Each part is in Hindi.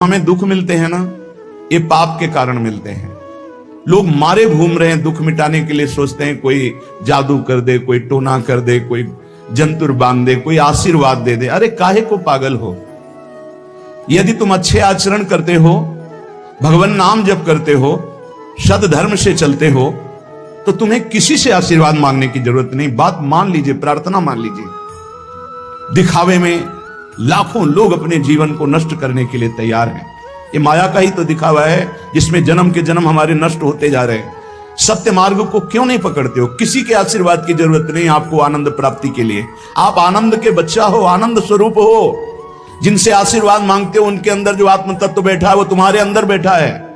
हमें दुख मिलते हैं ना, ये पाप के कारण मिलते हैं। लोग मारे घूम रहे हैं, दुख मिटाने के लिए सोचते हैं कोई जादू कर दे, कोई टोना कर दे, कोई जंतुर बांध दे, कोई आशीर्वाद दे दे। अरे काहे को पागल हो? यदि तुम अच्छे आचरण करते हो, भगवान नाम जप करते हो, सद धर्म से चलते हो, तो तुम्हें किसी से आशीर्वाद मांगने की जरूरत नहीं। बात मान लीजिए, प्रार्थना मान लीजिए। दिखावे में लाखों लोग अपने जीवन को नष्ट करने के लिए तैयार हैं। ये माया का ही तो दिखावा है जिसमें जन्म के जन्म हमारे नष्ट होते जा रहे हैं। सत्य मार्ग को क्यों नहीं पकड़ते हो? किसी के आशीर्वाद की जरूरत नहीं आपको आनंद प्राप्ति के लिए। आप आनंद के बच्चा हो, आनंद स्वरूप हो। जिनसे आशीर्वाद मांगते हो उनके अंदर जो आत्म तत्व बैठा है वो तुम्हारे अंदर बैठा है।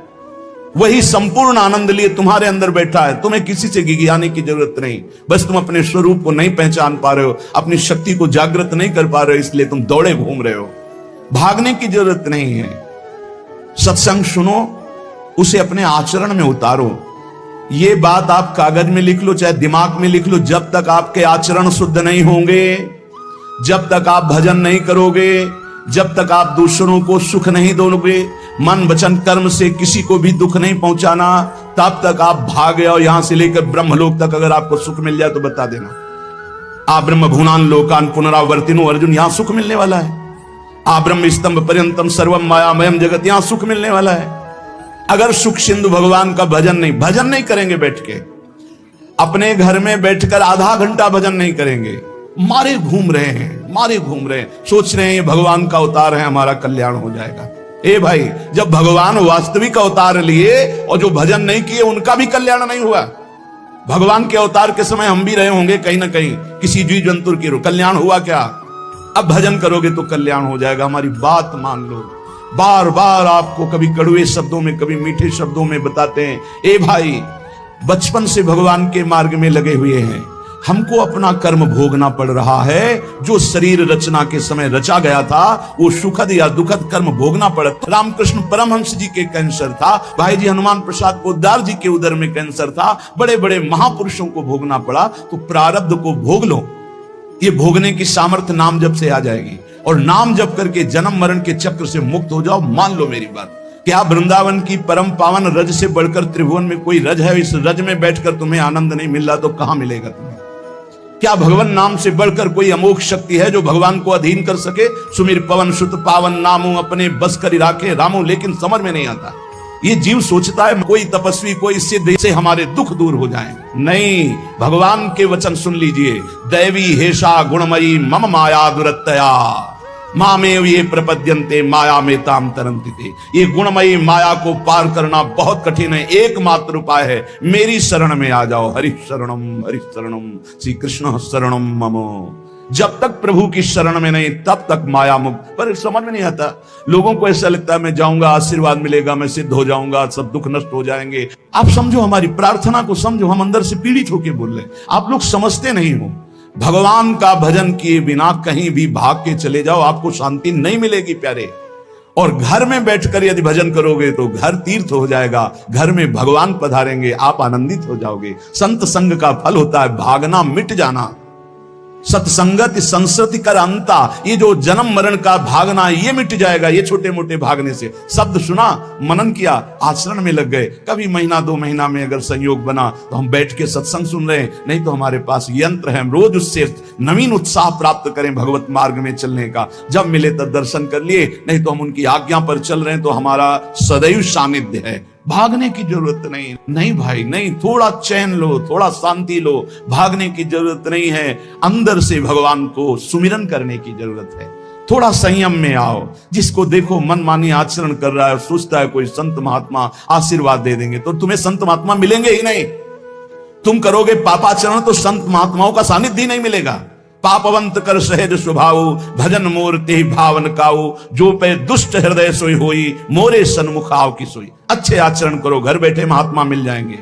वही संपूर्ण आनंद लिए तुम्हारे अंदर बैठा है। तुम्हें किसी से गिगियाने की जरूरत नहीं। बस तुम अपने स्वरूप को नहीं पहचान पा रहे हो, अपनी शक्ति को जागृत नहीं कर पा रहे हो, इसलिए तुम दौड़े घूम रहे हो। भागने की जरूरत नहीं है। सत्संग सुनो, उसे अपने आचरण में उतारो। ये बात आप कागज में लिख लो, चाहे दिमाग में लिख लो। जब तक आपके आचरण शुद्ध नहीं होंगे, जब तक आप भजन नहीं करोगे, जब तक आप दूसरों को सुख नहीं दोगे, मन वचन कर्म से किसी को भी दुख नहीं पहुंचाना, तब तक आप भागे। और यहां से लेकर ब्रह्मलोक तक अगर आपको सुख मिल जाए तो बता देना। आ ब्रह्म भुवनान लोकान पुनरावर्तिनो, अर्जुन यहां सुख मिलने वाला है। आ ब्रह्म स्तंभ पर्यंतम सर्वम मायामयम जगत, यहां सुख मिलने वाला है। अगर सुख सिंधु भगवान का भजन नहीं करेंगे, बैठ के अपने घर में बैठकर आधा घंटा भजन नहीं करेंगे, मारे घूम रहे हैं, सोच रहे हैं ये भगवान का अवतार है, हमारा कल्याण हो जाएगा। ए भाई, जब भगवान वास्तविक अवतार लिए और जो भजन नहीं किए उनका भी कल्याण नहीं हुआ। भगवान के अवतार के समय हम भी रहे होंगे कहीं ना कहीं, किसी जीव जंतु की कल्याण हुआ क्या? अब भजन करोगे तो कल्याण हो जाएगा। हमारी बात मान लो। बार बार आपको कभी कड़वे शब्दों में, कभी मीठे शब्दों में बताते हैं, ए भाई, बचपन से भगवान के मार्ग में लगे हुए हैं, हमको अपना कर्म भोगना पड़ रहा है। जो शरीर रचना के समय रचा गया था वो सुखद या दुखद कर्म भोगना पड़ा। रामकृष्ण परमहंस जी के कैंसर था, भाई जी हनुमान प्रसाद पोद्दार जी के उदर में कैंसर था, बड़े बड़े महापुरुषों को भोगना पड़ा। तो प्रारब्ध को भोग लो। ये भोगने की सामर्थ्य नाम जप से आ जाएगी, और नाम जप करके जन्म मरण के चक्र से मुक्त हो जाओ। मान लो मेरी बात। क्या वृंदावन की परम पावन रज से बढ़कर त्रिभुवन में कोई रज है? इस रज में बैठकर तुम्हें आनंद नहीं मिल रहा तो कहां मिलेगा तुम्हें? क्या भगवान नाम से बढ़कर कोई अमोघ शक्ति है जो भगवान को अधीन कर सके? सुमिर पवन सुत पावन नामो, अपने बस कर राखे रामो। लेकिन समझ में नहीं आता। ये जीव सोचता है कोई तपस्वी, कोई सिद्ध से हमारे दुख दूर हो जाएं। नहीं, भगवान के वचन सुन लीजिए। दैवी हेषा गुणमयी मम माया दुरत्तया मामेव ये प्रपद्यन्ते माया में ताम तरन्ति ते। ये गुणमयी माया को पार करना बहुत कठिन है। एकमात्र उपाय है, मेरी शरण में आ जाओ। हरि शरणम श्री कृष्ण शरणम मम। जब तक प्रभु की शरण में नहीं तब तक माया मुक्त। पर समझ में नहीं आता। लोगों को ऐसा लगता है मैं जाऊंगा, आशीर्वाद मिलेगा, मैं सिद्ध हो जाऊंगा, सब दुख नष्ट हो जाएंगे। आप समझो, हमारी प्रार्थना को समझो। हम अंदर से पीड़ित होकर बोल रहे हैं, आप लोग समझते नहीं हो। भगवान का भजन किए बिना कहीं भी भाग के चले जाओ, आपको शांति नहीं मिलेगी प्यारे। और घर में बैठकर यदि भजन करोगे तो घर तीर्थ हो जाएगा, घर में भगवान पधारेंगे, आप आनंदित हो जाओगे। संत संग का फल होता है भागना, मिट जाना। सत्संगत संस्कृति कर अंता, ये जो जन्म मरण का भागना ये मिट जाएगा। ये छोटे मोटे भागने से, शब्द सुना, मनन किया, आचरण में लग गए। कभी महीना 2 महीना में अगर संयोग बना तो हम बैठ के सत्संग सुन रहे हैं, नहीं तो हमारे पास यंत्र है, हम रोज उससे नवीन उत्साह प्राप्त करें भगवत मार्ग में चलने का। जब मिले तब दर्शन कर लिए, नहीं तो हम उनकी आज्ञा पर चल रहे हैं तो हमारा सदैव सानिध्य है। भागने की जरूरत नहीं भाई, नहीं। थोड़ा चैन लो, थोड़ा शांति लो। भागने की जरूरत नहीं है। अंदर से भगवान को सुमिरन करने की जरूरत है। थोड़ा संयम में आओ। जिसको देखो मनमानी आचरण कर रहा है, सोचता है कोई संत महात्मा आशीर्वाद दे देंगे, तो तुम्हें संत महात्मा मिलेंगे ही नहीं। तुम करोगे पापाचरण तो संत महात्माओं का सानिध्य ही नहीं मिलेगा। पापवंत कर सहज स्वभाव, भजन मूर्ति भावन काऊ, जो पे दुष्ट हृदय सोई होई, मोरे सन्मुख आओ की सोई। अच्छे आचरण करो, घर बैठे महात्मा मिल जाएंगे।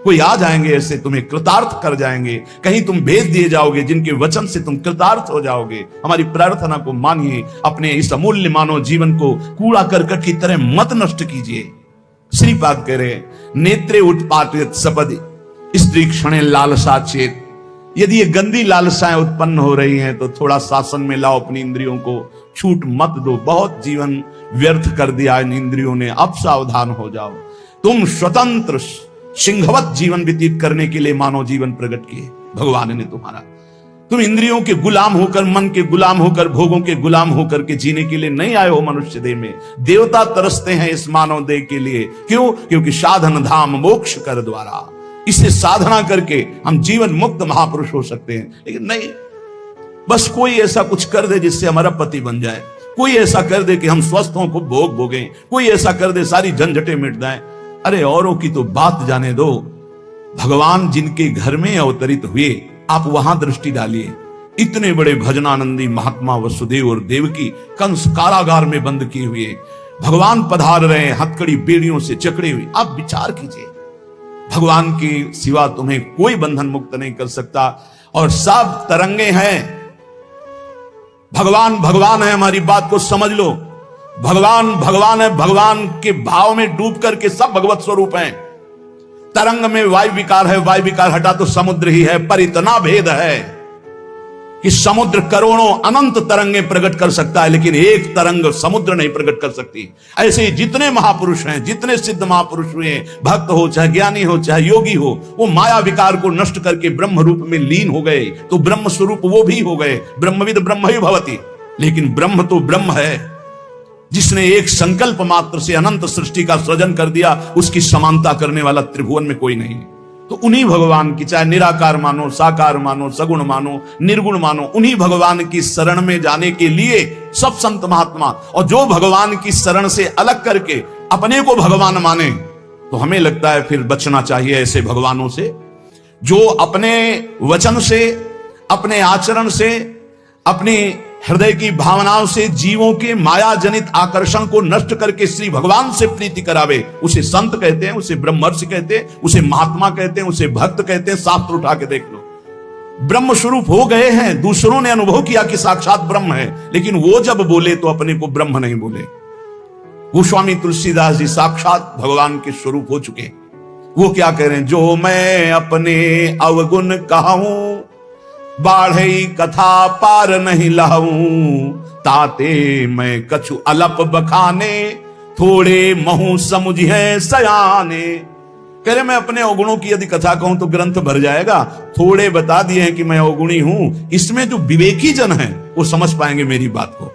कोई आ जाएंगे ऐसे, तुम्हें कृतार्थ कर जाएंगे। कहीं तुम भेज दिए जाओगे जिनके वचन से तुम कृतार्थ हो जाओगे। हमारी प्रार्थना को मानिए। अपने इस अमूल्य मानव जीवन को कूड़ा करकट की तरह मत नष्ट कीजिए। श्रीपाद कह रहे, नेत्रे उत्पाटित सपदि स्त्री क्षणे लालसा चेत, यदि ये गंदी लालसाएं उत्पन्न हो रही हैं तो थोड़ा शासन में लाओ अपनी इंद्रियों को, छूट मत दो। बहुत जीवन व्यर्थ कर दिया इन इंद्रियों ने, अब सावधान हो जाओ। तुम स्वतंत्र सिंहवत जीवन व्यतीत करने के लिए मानव जीवन प्रकट किए भगवान ने तुम्हारा। तुम इंद्रियों के गुलाम होकर, मन के गुलाम होकर, भोगों के गुलाम होकर के जीने के लिए नहीं आए हो मनुष्य देह में। देवता तरसते हैं इस मानव देह के लिए। क्यों? क्योंकि साधन धाम मोक्ष कर द्वारा, इसे साधना करके हम जीवन मुक्त महापुरुष हो सकते हैं। लेकिन नहीं, बस कोई ऐसा कुछ कर दे जिससे हमारा पति बन जाए, कोई ऐसा कर दे कि हम स्वस्थ हों, को भोग भोगें, कोई ऐसा कर दे सारी झंझटें मिट जाएं। अरे औरों की तो बात जाने दो, भगवान जिनके घर में अवतरित हुए आप वहां दृष्टि डालिए। इतने बड़े भजनानंदी महात्मा वसुदेव और देवकी कंस कारागार में बंद किए हुए भगवान पधार रहे हैं, हथकड़ी बेड़ियों से जकड़े हुए। आप विचार कीजिए, भगवान के सिवा तुम्हें कोई बंधन मुक्त नहीं कर सकता। और सब तरंगे हैं, भगवान भगवान है, हमारी बात को समझ लो। भगवान भगवान है, भगवान के भाव में डूब करके सब भगवत स्वरूप हैं। तरंग में वायु विकार है, वायु विकार हटा तो समुद्र ही है। पर इतना भेद है कि समुद्र करोड़ों अनंत तरंगे प्रकट कर सकता है, लेकिन एक तरंग समुद्र नहीं प्रकट कर सकती। ऐसे ही जितने महापुरुष हैं, जितने सिद्ध महापुरुष हुए, भक्त हो चाहे ज्ञानी हो चाहे योगी हो, वो माया विकार को नष्ट करके ब्रह्म रूप में लीन हो गए, तो ब्रह्म स्वरूप वो भी हो गए। ब्रह्मविद ब्रह्म ही भवति। लेकिन ब्रह्म तो ब्रह्म है, जिसने एक संकल्प मात्र से अनंत सृष्टि का सृजन कर दिया, उसकी समानता करने वाला त्रिभुवन में कोई नहीं। तो उन्हीं भगवान की, चाहे निराकार मानो, साकार मानो, सगुण मानो, निर्गुण मानो, उन्हीं भगवान की शरण में जाने के लिए सब संत महात्मा, और जो भगवान की शरण से अलग करके अपने को भगवान माने, तो हमें लगता है फिर बचना चाहिए ऐसे भगवानों से, जो अपने वचन से, अपने आचरण से, अपनी हृदय की भावनाओं से जीवों के माया जनित आकर्षण को नष्ट करके श्री भगवान से प्रीति करावे। उसे संत कहते हैं, उसे ब्रह्मर्षि कहते हैं, उसे महात्मा कहते हैं, उसे भक्त कहते हैं। शास्त्र उठा के देख लो, ब्रह्म स्वरूप हो गए हैं। दूसरों ने अनुभव किया कि साक्षात ब्रह्म है, लेकिन वो जब बोले तो अपने को ब्रह्म नहीं बोले। गोस्वामी तुलसीदास जी साक्षात भगवान के स्वरूप हो चुके। वो क्या कह रहे हैं? जो मैं अपने अवगुण कहूं, बाढ़ई कथा पार नहीं लाऊं, ताते मैं कछु अलप बखाने, थोड़े महू समुझे सयाने। कह रहे मैं अपने अवगुणों की यदि कथा कहूं तो ग्रंथ भर जाएगा। थोड़े बता दिए हैं कि मैं अवगुणी हूं, इसमें जो विवेकी जन है वो समझ पाएंगे मेरी बात को।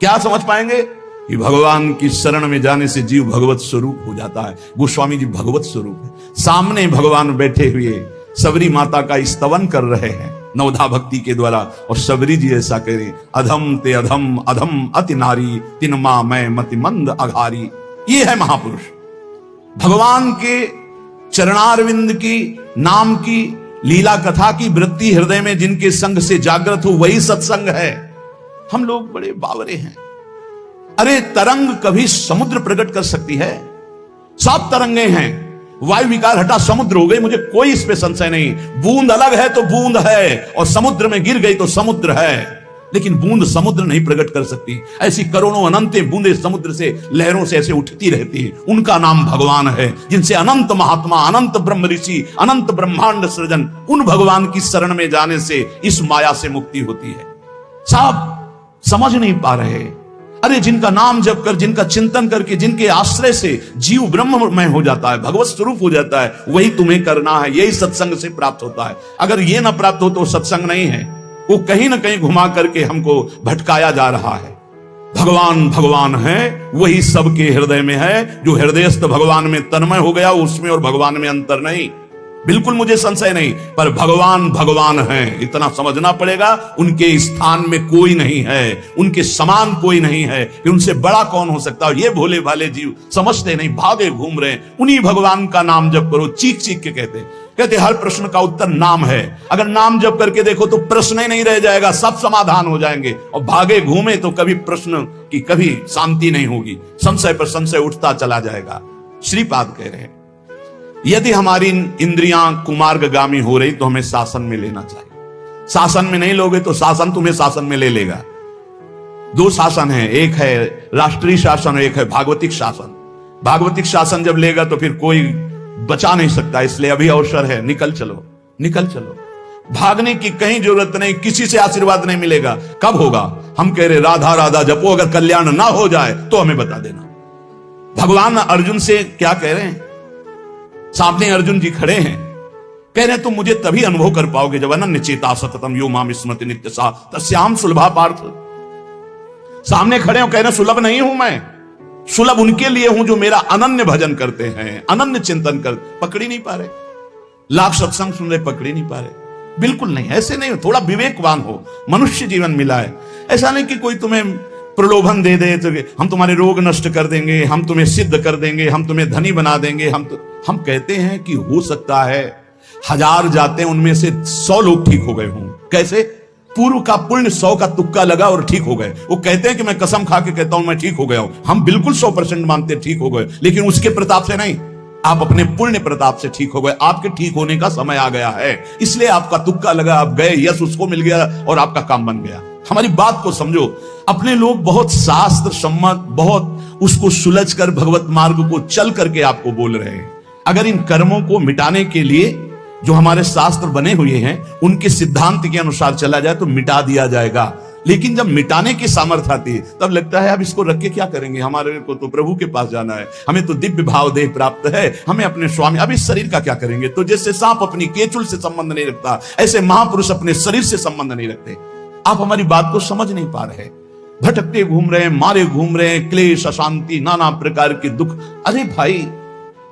क्या समझ पाएंगे? कि भगवान की शरण में जाने से जीव भगवत स्वरूप हो जाता है। गोस्वामी जी भगवत स्वरूप है, सामने भगवान बैठे हुए सबरी माता का स्तवन कर रहे हैं नवधा भक्ति के द्वारा। और सबरी जी ऐसा करें, अधम ते अधम, अधम अति नारी, तिनमा मैं मति मंद अघारी। ये है महापुरुष। भगवान के चरणारविंद की नाम की लीला कथा की वृत्ति हृदय में जिनके संग से जागृत हो, वही सत्संग है। हम लोग बड़े बावरे हैं। अरे तरंग कभी समुद्र प्रकट कर सकती है? सात तरंगे हैं, वायु विकार हटा समुद्र हो गई, मुझे कोई इस पे संशय नहीं। बूंद अलग है तो बूंद है, और समुद्र में गिर गई तो समुद्र है, लेकिन बूंद समुद्र नहीं प्रकट कर सकती। ऐसी करोड़ों अनंत बूंदे समुद्र से, लहरों से ऐसे उठती रहती है। उनका नाम भगवान है, जिनसे अनंत महात्मा, अनंत ब्रह्म ऋषि, अनंत ब्रह्मांड सृजन, उन भगवान की शरण में जाने से इस माया से मुक्ति होती है। साहब समझ नहीं पा रहे। अरे जिनका नाम जप कर, जिनका चिंतन करके, जिनके आश्रय से जीव ब्रह्ममय हो जाता है, भगवत स्वरूप हो जाता है, वही तुम्हें करना है। यही सत्संग से प्राप्त होता है। अगर ये ना प्राप्त हो तो सत्संग नहीं है, वो कहीं ना कहीं घुमा करके हमको भटकाया जा रहा है। भगवान भगवान है, वही सबके हृदय में है। जो हृदयस्थ भगवान में तन्मय हो गया, उसमें और भगवान में अंतर नहीं, बिल्कुल मुझे संशय नहीं। पर भगवान भगवान है, इतना समझना पड़ेगा। उनके स्थान में कोई नहीं है, उनके समान कोई नहीं है, कि उनसे बड़ा कौन हो सकता है। ये भोले भाले जीव समझते नहीं, भागे घूम रहे हैं। उन्हीं भगवान का नाम जप करो, चीख चीख के कहते हर प्रश्न का उत्तर नाम है। अगर नाम जप करके देखो तो प्रश्न ही नहीं रह जाएगा, सब समाधान हो जाएंगे। और भागे घूमे तो कभी प्रश्न की कभी शांति नहीं होगी, संशय पर संशय उठता चला जाएगा। श्रीपाद कह रहे हैं, यदि हमारी इंद्रियां कुमार्गगामी हो रही तो हमें शासन में लेना चाहिए। शासन में नहीं लोगे तो शासन तुम्हें शासन में ले लेगा। दो शासन है, एक है राष्ट्रीय शासन, एक है भागवतिक शासन। भागवतिक शासन जब लेगा तो फिर कोई बचा नहीं सकता, इसलिए अभी अवसर है, निकल चलो निकल चलो। भागने की कहीं जरूरत नहीं, किसी से आशीर्वाद नहीं मिलेगा। कब होगा? हम कह रहे राधा राधा जपो, अगर कल्याण ना हो जाए तो हमें बता देना। भगवान अर्जुन से क्या कह रहे हैं? सामने अर्जुन जी खड़े हैं, कह रहे हैं तुम मुझे तभी अनुभव कर पाओगे जब अनन्य चेता सततम यो माम स्मृति नित्य सा तस्याम सुलभा पार्थ। सामने खड़े हो, कह रहे सुलभ नहीं हूं मैं, सुलभ उनके लिए हूं जो मेरा अनन्य भजन करते हैं, अनन्य चिंतन कर। पकड़ी नहीं पा रहे, लाख सत्संग सुन रहे, पकड़ी नहीं पा रहे। बिल्कुल नहीं, ऐसे नहीं हो। थोड़ा विवेकवान हो, मनुष्य जीवन मिला है। ऐसा नहीं कि कोई तुम्हें प्रलोभन दे दे तो हम तुम्हारे रोग नष्ट कर देंगे, हम तुम्हें सिद्ध कर देंगे, हम तुम्हें धनी बना देंगे। हम कहते हैं कि हो सकता है 1000 जाते हैं, उनमें से 100 लोग ठीक हो गए हों। कैसे? पूर्व का पुण्य 100 का तुक्का लगा और ठीक हो गए। वो कहते हैं कि मैं कसम खा के कहता हूं मैं ठीक हो गया हूं। हम बिल्कुल 100% मानते ठीक हो गए, लेकिन उसके प्रताप से नहीं, आप अपने पुण्य प्रताप से ठीक हो गए। आपके ठीक होने का समय आ गया है, इसलिए आपका तुक्का लगा, आप गए, यश उसको मिल गया और आपका काम बन गया। हमारी बात को समझो। अपने लोग बहुत शास्त्र सम्मत, बहुत उसको सुलझ कर भगवत मार्ग को चल करके आपको बोल रहे हैं। अगर इन कर्मों को मिटाने के लिए जो हमारे शास्त्र बने हुए हैं उनके सिद्धांत के अनुसार चला जाए तो मिटा दिया जाएगा। लेकिन जब मिटाने की सामर्थ्य आती है तब लगता है अब इसको रख के क्या करेंगे, हमारे को तो प्रभु के पास जाना है, हमें तो दिव्य भाव देह प्राप्त है, हमें अपने स्वामी, अब इस शरीर का क्या करेंगे। तो जैसे सांप अपनी केचुल से संबंध नहीं रखता, ऐसे महापुरुष अपने शरीर से संबंध नहीं रखते। आप हमारी बात को समझ नहीं पा रहे, भटकते घूम रहे हैं, मारे घूम रहे हैं, क्लेश, अशांति, नाना प्रकार के दुख। अरे भाई,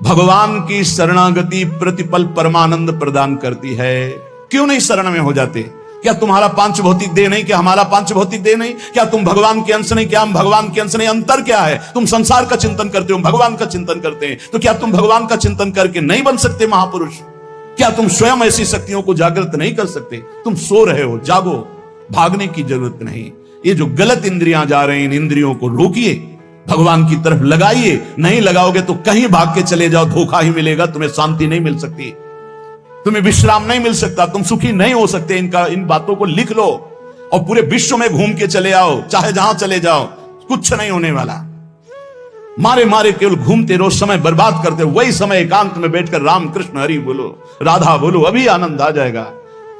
भगवान की शरणागति प्रतिपल परमानंद प्रदान करती है। क्यों नहीं शरण में हो जाते? क्या तुम्हारा पांच भौतिक देह नहीं? क्या हमारा पांच भौतिक देह नहीं? क्या तुम भगवान के अंश नहीं? क्या हम भगवान के अंश नहीं? अंतर क्या है? तुम संसार का चिंतन करते हो, भगवान का चिंतन करते हैं, तो क्या तुम भगवान का चिंतन करके नहीं बन सकते महापुरुष? क्या तुम स्वयं ऐसी शक्तियों को जागृत नहीं कर सकते? तुम सो रहे हो, जागो, भागने की जरूरत नहीं। ये जो गलत इंद्रियां जा रही हैं, इन इंद्रियों को रोकिए, भगवान की तरफ लगाइए। नहीं लगाओगे तो कहीं भाग के चले जाओ, धोखा ही मिलेगा, तुम्हें शांति नहीं मिल सकती, तुम्हें विश्राम नहीं मिल सकता, तुम सुखी नहीं हो सकते। इन बातों को लिख लो और पूरे विश्व में घूम के चले आओ, चाहे जहां चले जाओ, कुछ नहीं होने वाला। मारे मारे केवल घूमते रहो, समय बर्बाद करते हो। वही समय एकांत में बैठकर राम कृष्ण हरि बोलो, राधा बोलो, अभी आनंद आ जाएगा।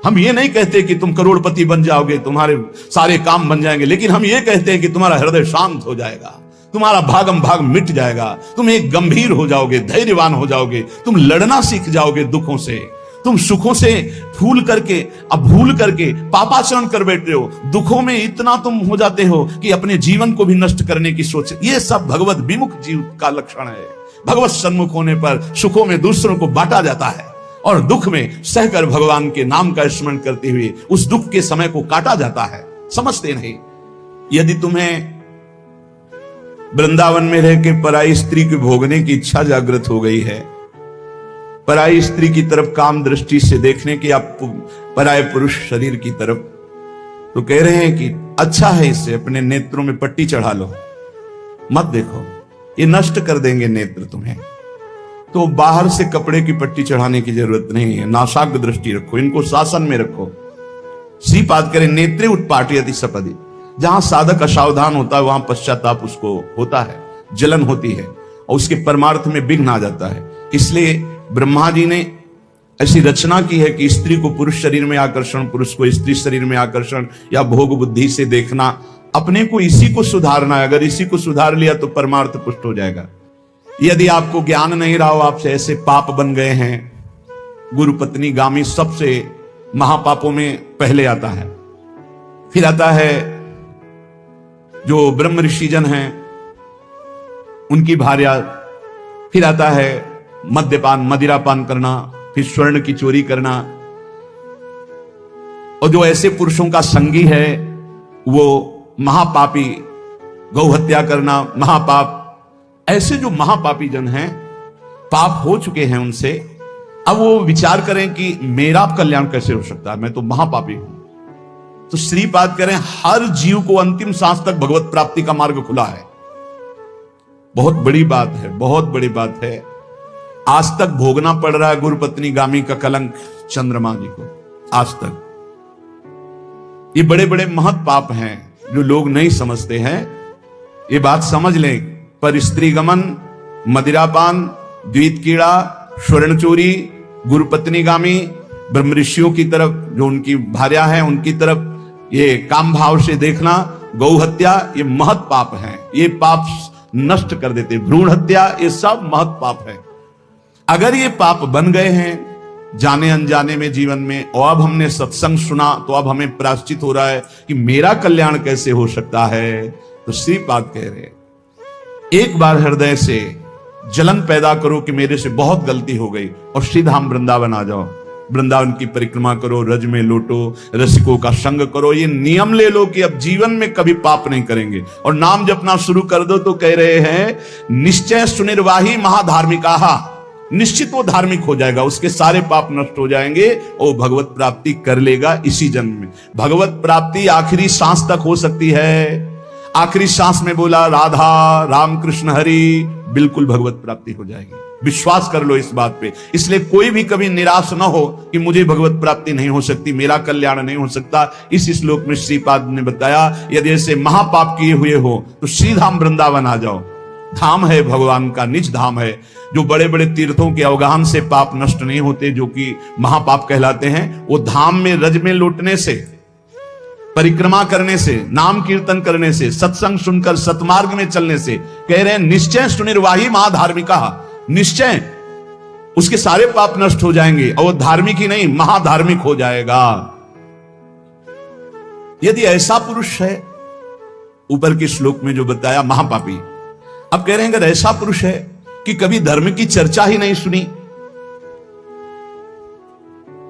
हम ये नहीं कहते कि तुम करोड़पति बन जाओगे, तुम्हारे सारे काम बन जाएंगे, लेकिन हम ये कहते हैं कि तुम्हारा हृदय शांत हो जाएगा, तुम्हारा भागम भाग मिट जाएगा, तुम एक गंभीर हो जाओगे, धैर्यवान हो जाओगे, तुम लड़ना सीख जाओगे दुखों से, तुम सुखों से भूल करके पापाचरण कर बैठे हो। दुखों में इतना तुम हो जाते हो कि अपने जीवन को भी नष्ट करने की सोच। ये सब भगवत विमुख जीव का लक्षण है। भगवत सन्मुख होने पर सुखों में दूसरों को बांटा जाता है और दुख में सहकर भगवान के नाम का स्मरण करते हुए उस दुख के समय को काटा जाता है। समझते नहीं। यदि तुम्हें वृंदावन में रह के पराई स्त्री को भोगने की इच्छा जागृत हो गई है, पराई स्त्री की तरफ काम दृष्टि से देखने की, आप पराय पुरुष शरीर की तरफ, तो कह रहे हैं कि अच्छा है, इससे अपने नेत्रों में पट्टी चढ़ा लो, मत देखो, ये नष्ट कर देंगे नेत्र तुम्हें। तो बाहर से कपड़े की पट्टी चढ़ाने की जरूरत नहीं है, नासाग्र दृष्टि रखो, इनको शासन में रखो। श्रीपाद करें नेत्रे उत्पाटयति सपदि। जहां साधक असावधान होता है वहां पश्चाताप उसको होता है, जलन होती है और उसके परमार्थ में विघ्न आ जाता है। इसलिए ब्रह्मा जी ने ऐसी रचना की है कि स्त्री को पुरुष शरीर में आकर्षण, पुरुष को स्त्री शरीर में आकर्षण या भोग बुद्धि से देखना, अपने को इसी को सुधारना है। अगर इसी को सुधार लिया तो परमार्थ पुष्ट हो जाएगा। यदि आपको ज्ञान नहीं रहा हो, आपसे ऐसे पाप बन गए हैं, गुरु पत्नी गामी सबसे महापापों में पहले आता है, फिर आता है जो ब्रह्म ऋषिजन हैं उनकी भार्या, फिर आता है मद्यपान, मदिरापान करना, फिर स्वर्ण की चोरी करना। और जो ऐसे पुरुषों का संगी है वो महापापी, गौ हत्या करना महापाप। ऐसे जो महापापी जन हैं, पाप हो चुके हैं उनसे, अब वो विचार करें कि मेरा कल्याण कैसे हो सकता है, मैं तो महापापी हूं। तो श्रीपाद करें हर जीव को अंतिम सांस तक भगवत प्राप्ति का मार्ग खुला है। बहुत बड़ी बात है, बहुत बड़ी बात है। आज तक भोगना पड़ रहा है गुरुपत्नी गामी का कलंक चंद्रमा जी को, आज तक। ये बड़े बड़े महत् पाप हैं जो लोग नहीं समझते हैं। ये बात समझ लें, पर स्त्री गमन, मदिरापान, द्वित कीड़ा, स्वर्ण चोरी, गुरुपत्नी गामी, ब्रह्म ऋषियों की तरफ, जो उनकी भार्या है उनकी तरफ ये काम भाव से देखना, गौ हत्या, ये महत पाप है, ये पाप नष्ट कर देते। भ्रूण हत्या, ये सब महत पाप है। अगर ये पाप बन गए हैं जाने अनजाने में जीवन में, और अब हमने सत्संग सुना तो अब हमें प्रायश्चित हो रहा है कि मेरा कल्याण कैसे हो सकता है। तो श्रीपाद कह रहे एक बार हृदय से जलन पैदा करो कि मेरे से बहुत गलती हो गई, और सीधा हम वृंदावन आ जाओ, वृंदावन की परिक्रमा करो, रज में लौटो, रसिकों का संग करो, ये नियम ले लो कि अब जीवन में कभी पाप नहीं करेंगे, और नाम जपना शुरू कर दो। तो कह रहे हैं निश्चय सुनिर्वाही महाधार्मिका, निश्चित वो धार्मिक हो जाएगा, उसके सारे पाप नष्ट हो जाएंगे और भगवत प्राप्ति कर लेगा इसी जन्म में। भगवत प्राप्ति आखिरी सांस तक हो सकती है। आखिरी सांस में बोला राधा राम कृष्ण हरि, बिल्कुल भगवत प्राप्ति हो जाएगी, विश्वास कर लो इस बात पे। इसलिए कोई भी कभी निराश ना हो कि मुझे भगवत प्राप्ति नहीं हो सकती, मेरा कल्याण नहीं हो सकता। इस श्लोक में श्रीपाद ने बताया यदि ऐसे महापाप किए हुए हो तो श्रीधाम वृंदावन आ जाओ, धाम है भगवान का, निज धाम है। जो बड़े बड़े तीर्थों के अवगाहन से पाप नष्ट नहीं होते, जो कि महापाप कहलाते हैं, वो धाम में रज में लौटने से, परिक्रमा करने से, नाम कीर्तन करने से, सत्संग सुनकर सतमार्ग में चलने से, कह रहे हैं निश्चय सुनिर्वाही महाधार्मिका, निश्चय उसके सारे पाप नष्ट हो जाएंगे और वो धार्मिक ही नहीं महाधार्मिक हो जाएगा। यदि ऐसा पुरुष है, ऊपर के श्लोक में जो बताया महापापी, अब कह रहे हैं अगर ऐसा पुरुष है कि कभी धर्म की चर्चा ही नहीं सुनी,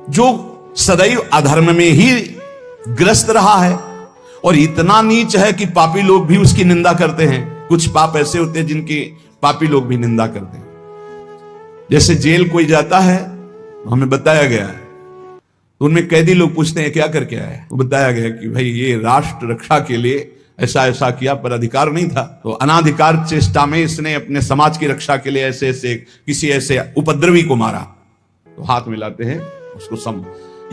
जो सदैव अधर्म में ही ग्रस्त रहा है, और इतना नीच है कि पापी लोग भी उसकी निंदा करते हैं। कुछ पाप ऐसे होते हैं जिनकी पापी लोग भी निंदा करते हैं। जैसे जेल कोई जाता है, हमें बताया गया है, तो उनमें कैदी लोग पूछते हैं क्या करके आया है, वो बताया गया कि भाई ये राष्ट्र रक्षा के लिए ऐसा ऐसा किया, पर अधिकार नहीं था, तो अनाधिकार चेष्टा में इसने अपने समाज की रक्षा के लिए ऐसे ऐसे किसी ऐसे उपद्रवी को मारा। तो हाथ मिलाते हैं उसको सम,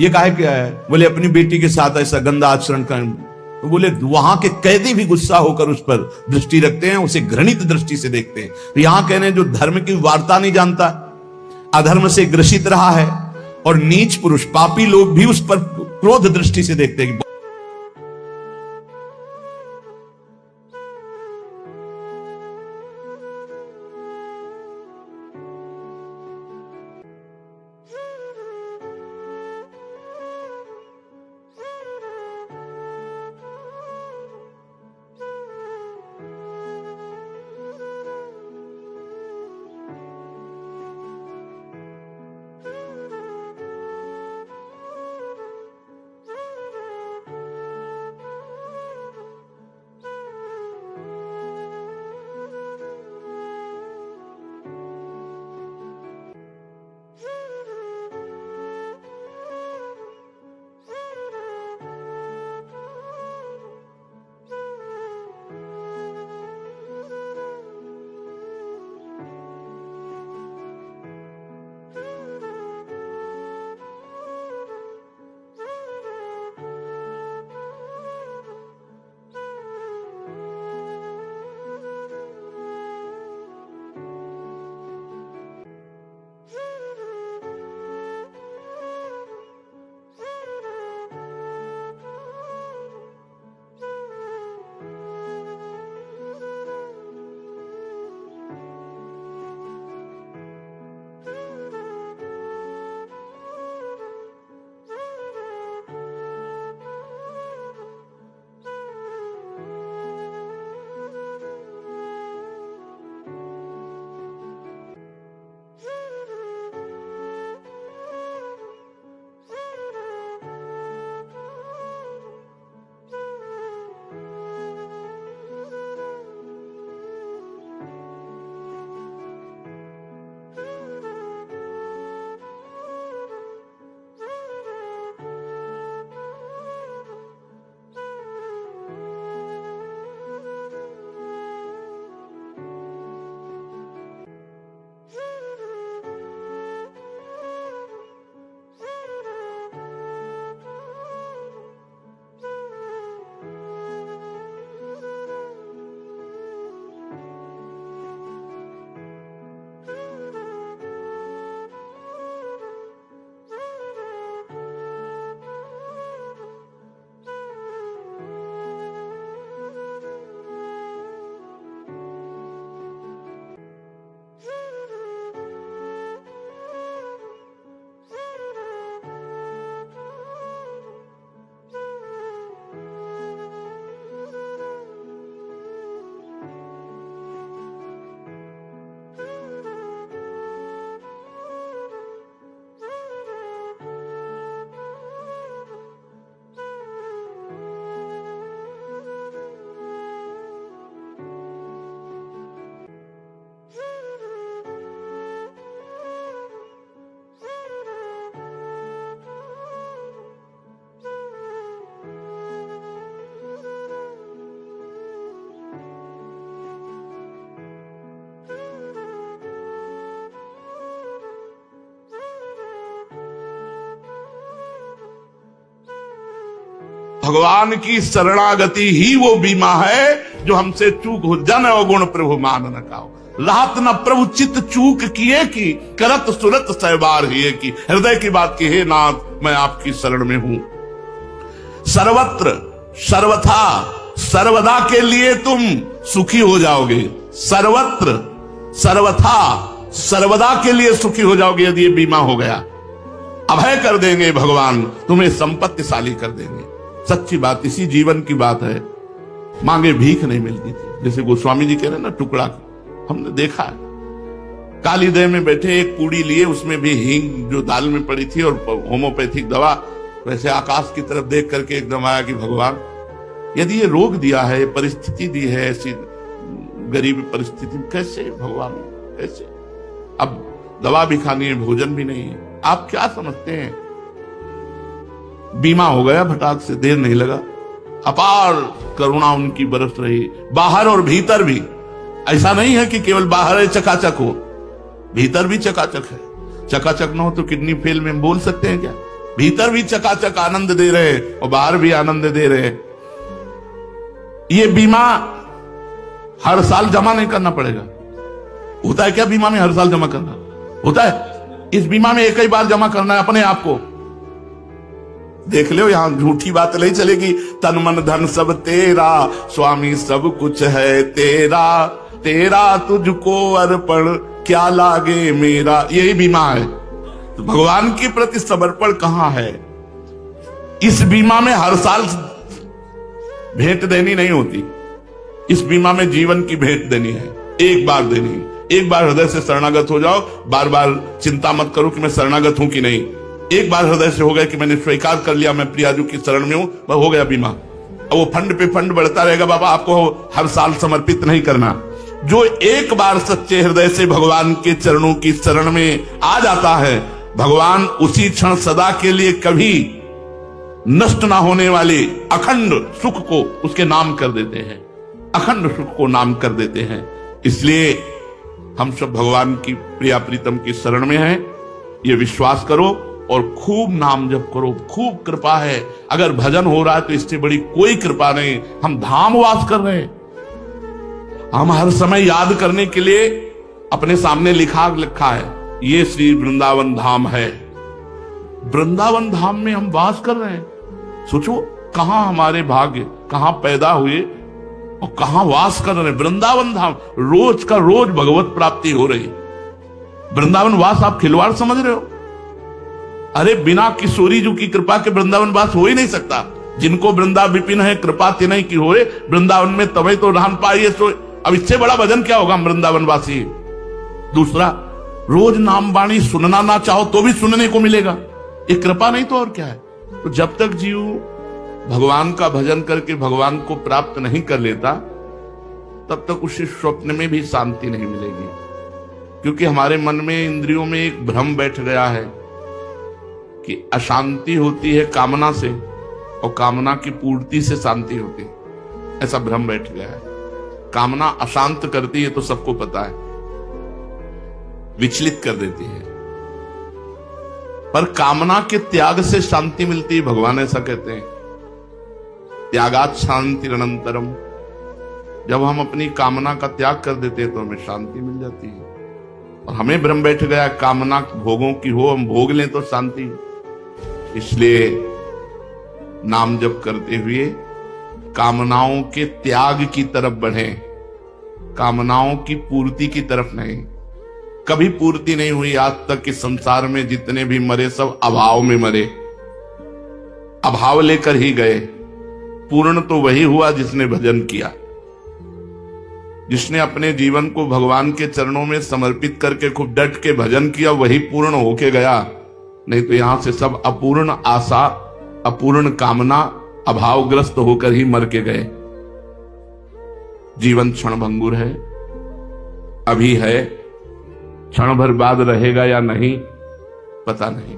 ये काहे क्या है, बोले अपनी बेटी के साथ ऐसा गंदा आचरण कर। तो बोले वहां के कैदी भी गुस्सा होकर उस पर दृष्टि रखते हैं, उसे घृणित दृष्टि से देखते हैं। तो यहां कहने जो धर्म की वार्ता नहीं जानता, अधर्म से ग्रसित रहा है, और नीच पुरुष पापी लोग भी उस पर क्रोध दृष्टि से देखते हैं। भगवान की शरणागति ही वो बीमा है जो हमसे चूक हो। जन अवगुण प्रभु मान न काओ, रात न प्रभु चित्त चूक किए की, करत सुरत सहबार हिए की। हृदय की बात की, हे नाथ मैं आपकी शरण में हूं। सर्वत्र सर्वथा सर्वदा के लिए तुम सुखी हो जाओगे। सर्वत्र सर्वथा सर्वदा के लिए सुखी हो जाओगे यदि ये बीमा हो गया। अभय कर देंगे भगवान, तुम्हें संपत्तिशाली कर देंगे। सच्ची बात, इसी जीवन की बात है। मांगे भीख नहीं मिलती थी, जैसे गोस्वामी जी कह रहे हैं ना, टुकड़ा हमने देखा है। काली देव में बैठे एक पूड़ी लिए, उसमें भी हींग जो दाल में पड़ी थी और होम्योपैथिक दवा। वैसे आकाश की तरफ देख करके एकदम आया कि भगवान यदि ये रोग दिया है, परिस्थिति दी है, ऐसी गरीब परिस्थिति, कैसे भगवान, कैसे? अब दवा भी खानी है, भोजन भी नहीं है। आप क्या समझते हैं? बीमा हो गया फटाक से, देर नहीं लगा। अपार करुणा उनकी बरस रही, बाहर और भीतर भी। ऐसा नहीं है कि केवल बाहर है चकाचक हो, भीतर भी चकाचक है। चकाचक न हो तो किडनी फेल में बोल सकते हैं क्या? भीतर भी चकाचक आनंद दे रहे हैं और बाहर भी आनंद दे रहे हैं। ये बीमा हर साल जमा नहीं करना पड़ेगा। होता है क्या बीमा में हर साल जमा करना? होता है? इस बीमा में एक ही बार जमा करना है अपने आप को। देख लो, यहां झूठी बात नहीं चलेगी। तन मन धन सब तेरा, स्वामी सब कुछ है तेरा, तेरा तुझको अर्पण क्या लागे मेरा। यही बीमा है। तो भगवान के प्रति समर्पण कहां है? इस बीमा में हर साल भेंट देनी नहीं होती। इस बीमा में जीवन की भेंट देनी है, एक बार देनी है। एक बार हृदय से शरणागत हो जाओ, बार बार चिंता मत करो कि मैं शरणागत हूं कि नहीं। एक बार हृदय से हो गया कि मैंने स्वीकार कर लिया मैं प्रियाजू की शरण में हूं, वह हो गया बीमा। अब वो फंड पे फंड बढ़ता रहेगा। बाबा आपको हर साल समर्पित नहीं करना। जो एक बार सच्चे हृदय से भगवान के चरणों की शरण में आ जाता है, भगवान उसी क्षण सदा के लिए कभी नष्ट ना होने वाले अखंड सुख को उसके नाम कर देते हैं, अखंड सुख को नाम कर देते हैं। इसलिए हम सब भगवान की प्रिया प्रीतम की शरण में हैं, ये विश्वास करो और खूब नाम जप करो। खूब कृपा है। अगर भजन हो रहा है तो इससे बड़ी कोई कृपा नहीं। हम धाम वास कर रहे हैं। हम हर समय याद करने के लिए अपने सामने लिखा है, ये श्री वृंदावन धाम है। वृंदावन धाम में हम वास कर रहे हैं। सोचो कहां हमारे भाग्य, कहां पैदा हुए और कहां वास कर रहे हैं। वृंदावन धाम, रोज का रोज भगवत प्राप्ति हो रही। वृंदावन वास आप खिलवाड़ समझ रहे हो? अरे बिना किशोरी जी की कृपा के वृंदावन वास हो ही नहीं सकता। जिनको वृंदा विपिन है कृपा तिनहि की होए, वृंदावन में तभी तो राम पाइए सो। अब इससे बड़ा भजन क्या होगा वृंदावन वासी। दूसरा, रोज नाम वाणी सुनना ना चाहो तो भी सुनने को मिलेगा। ये कृपा नहीं तो और क्या है? तो जब तक जीव भगवान का भजन करके भगवान को प्राप्त नहीं कर लेता, तब तक उसे स्वप्न में भी शांति नहीं मिलेगी। क्योंकि हमारे मन में, इंद्रियों में एक भ्रम बैठ गया है कि अशांति होती है कामना से और कामना की पूर्ति से शांति होती है। ऐसा भ्रम बैठ गया है। कामना अशांत करती है तो सबको पता है, विचलित कर देती है। पर कामना के त्याग से शांति मिलती है। भगवान ऐसा कहते हैं, त्यागात शांति अनंतरम। जब हम अपनी कामना का त्याग कर देते हैं तो हमें शांति मिल जाती है। और हमें भ्रम बैठ गया कामना भोगों की हो, हम भोग लें तो शांति। इसलिए नाम जप करते हुए कामनाओं के त्याग की तरफ बढ़ें, कामनाओं की पूर्ति की तरफ नहीं। कभी पूर्ति नहीं हुई आज तक कि संसार में जितने भी मरे सब अभाव में मरे, अभाव लेकर ही गए। पूर्ण तो वही हुआ जिसने भजन किया, जिसने अपने जीवन को भगवान के चरणों में समर्पित करके खूब डट के भजन किया, वही पूर्ण होके गया। नहीं तो यहां से सब अपूर्ण आशा, अपूर्ण कामना, अभावग्रस्त होकर ही मर के गए। जीवन क्षणभंगुर है, अभी है, क्षण भर बाद रहेगा या नहीं पता नहीं।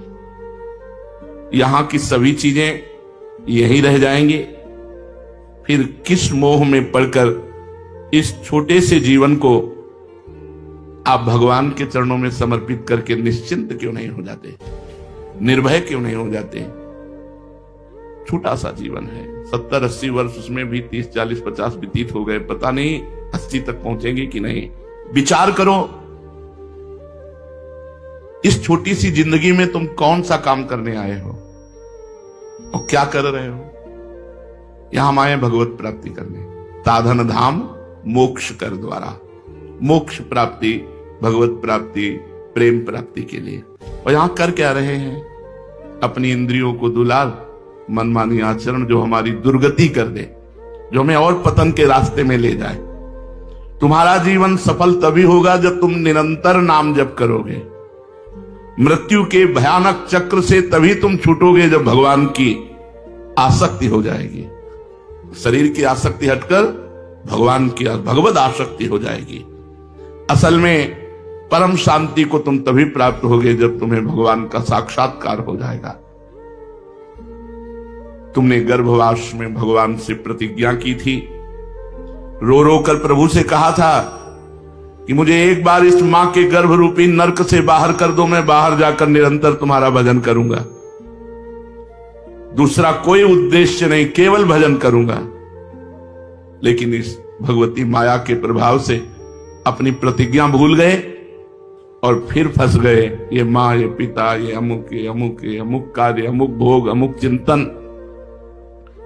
यहां की सभी चीजें यहीं रह जाएंगी। फिर किस मोह में पड़कर इस छोटे से जीवन को आप भगवान के चरणों में समर्पित करके निश्चिंत क्यों नहीं हो जाते, निर्भय क्यों नहीं हो जाते? छोटा सा जीवन है, 70-80 वर्ष, उसमें भी 30, 40, 50 व्यतीत हो गए, पता नहीं 80 तक पहुंचेंगे कि नहीं। विचार करो, इस छोटी सी जिंदगी में तुम कौन सा काम करने आए हो और क्या कर रहे हो। यहां हम आए भगवत प्राप्ति करने, साधन धाम मोक्ष कर द्वारा, मोक्ष प्राप्ति, भगवत प्राप्ति, प्रेम प्राप्ति के लिए। और यहां कर क्या रहे हैं? अपनी इंद्रियों को दुलार, मनमानी आचरण जो हमारी दुर्गति कर दे, जो हमें और पतन के रास्ते में ले जाए। तुम्हारा जीवन सफल तभी होगा जब तुम निरंतर नाम जप करोगे। मृत्यु के भयानक चक्र से तभी तुम छूटोगे जब भगवान की आसक्ति हो जाएगी। शरीर की आसक्ति हटकर भगवान की, भगवत आसक्ति हो जाएगी। असल में परम शांति को तुम तभी प्राप्त होगे जब तुम्हें भगवान का साक्षात्कार हो जाएगा। तुमने गर्भवास में भगवान से प्रतिज्ञा की थी, रो रो कर प्रभु से कहा था कि मुझे एक बार इस मां के गर्भ रूपी नरक से बाहर कर दो, मैं बाहर जाकर निरंतर तुम्हारा भजन करूंगा, दूसरा कोई उद्देश्य नहीं, केवल भजन करूंगा। लेकिन इस भगवती माया के प्रभाव से अपनी प्रतिज्ञा भूल गए और फिर फंस गए। ये माँ, ये पिता, ये अमुक, ये अमुक, ये अमुक कार्य, अमुक भोग, अमुक चिंतन।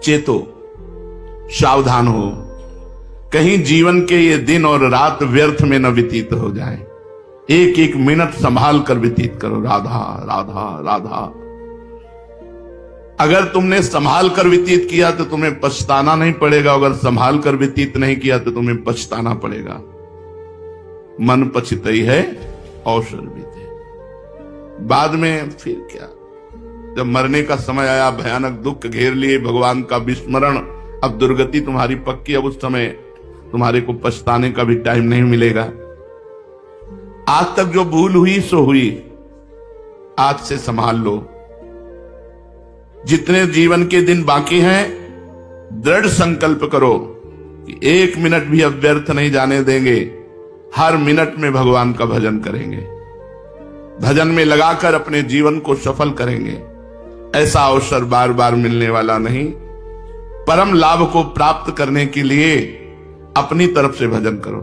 चेतो, सावधान हो, कहीं जीवन के ये दिन और रात व्यर्थ में न व्यतीत हो जाए। एक एक मिनट संभाल कर व्यतीत करो। राधा राधा राधा। अगर तुमने संभाल कर व्यतीत किया तो तुम्हें पछताना नहीं पड़ेगा, अगर संभाल कर व्यतीत नहीं किया तो तुम्हें पछताना पड़ेगा। मन पछतई है अवसर बीते। बाद में फिर क्या, जब मरने का समय आया, भयानक दुख घेर लिए, भगवान का विस्मरण, अब दुर्गति तुम्हारी पक्की, अब उस समय तुम्हारे को पछताने का भी टाइम नहीं मिलेगा। आज तक जो भूल हुई सो हुई, आज से संभाल लो। जितने जीवन के दिन बाकी हैं, दृढ़ संकल्प करो कि एक मिनट भी अब व्यर्थ नहीं जाने देंगे। हर मिनट में भगवान का भजन करेंगे, भजन में लगाकर अपने जीवन को सफल करेंगे। ऐसा अवसर बार बार मिलने वाला नहीं। परम लाभ को प्राप्त करने के लिए अपनी तरफ से भजन करो।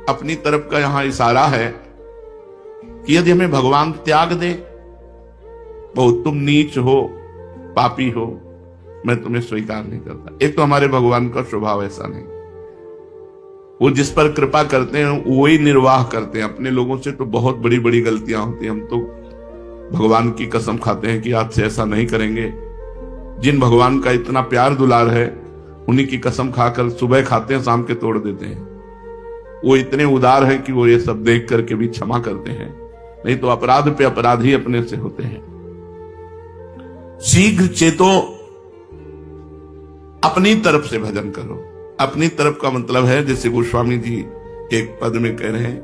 अपनी तरफ का यहां इशारा है कि यदि हमें भगवान त्याग दे, बहुत तुम नीच हो, पापी हो, मैं तुम्हें स्वीकार नहीं करता। एक तो हमारे भगवान का स्वभाव ऐसा नहीं, वो जिस पर कृपा करते हैं वही निर्वाह करते हैं। अपने लोगों से तो बहुत बड़ी बड़ी गलतियां होती हैं। हम तो भगवान की कसम खाते हैं कि आज से ऐसा नहीं करेंगे। जिन भगवान का इतना प्यार दुलार है, उन्हीं की कसम खाकर सुबह खाते हैं, शाम के तोड़ देते हैं। वो इतने उदार है कि वो ये सब देख करके भी क्षमा करते हैं, नहीं तो अपराध पे अपराधी अपने से होते हैं। शीघ्र चेतो, अपनी तरफ से भजन करो। अपनी तरफ का मतलब है, जैसे गोस्वामी जी एक पद में कह रहे हैं,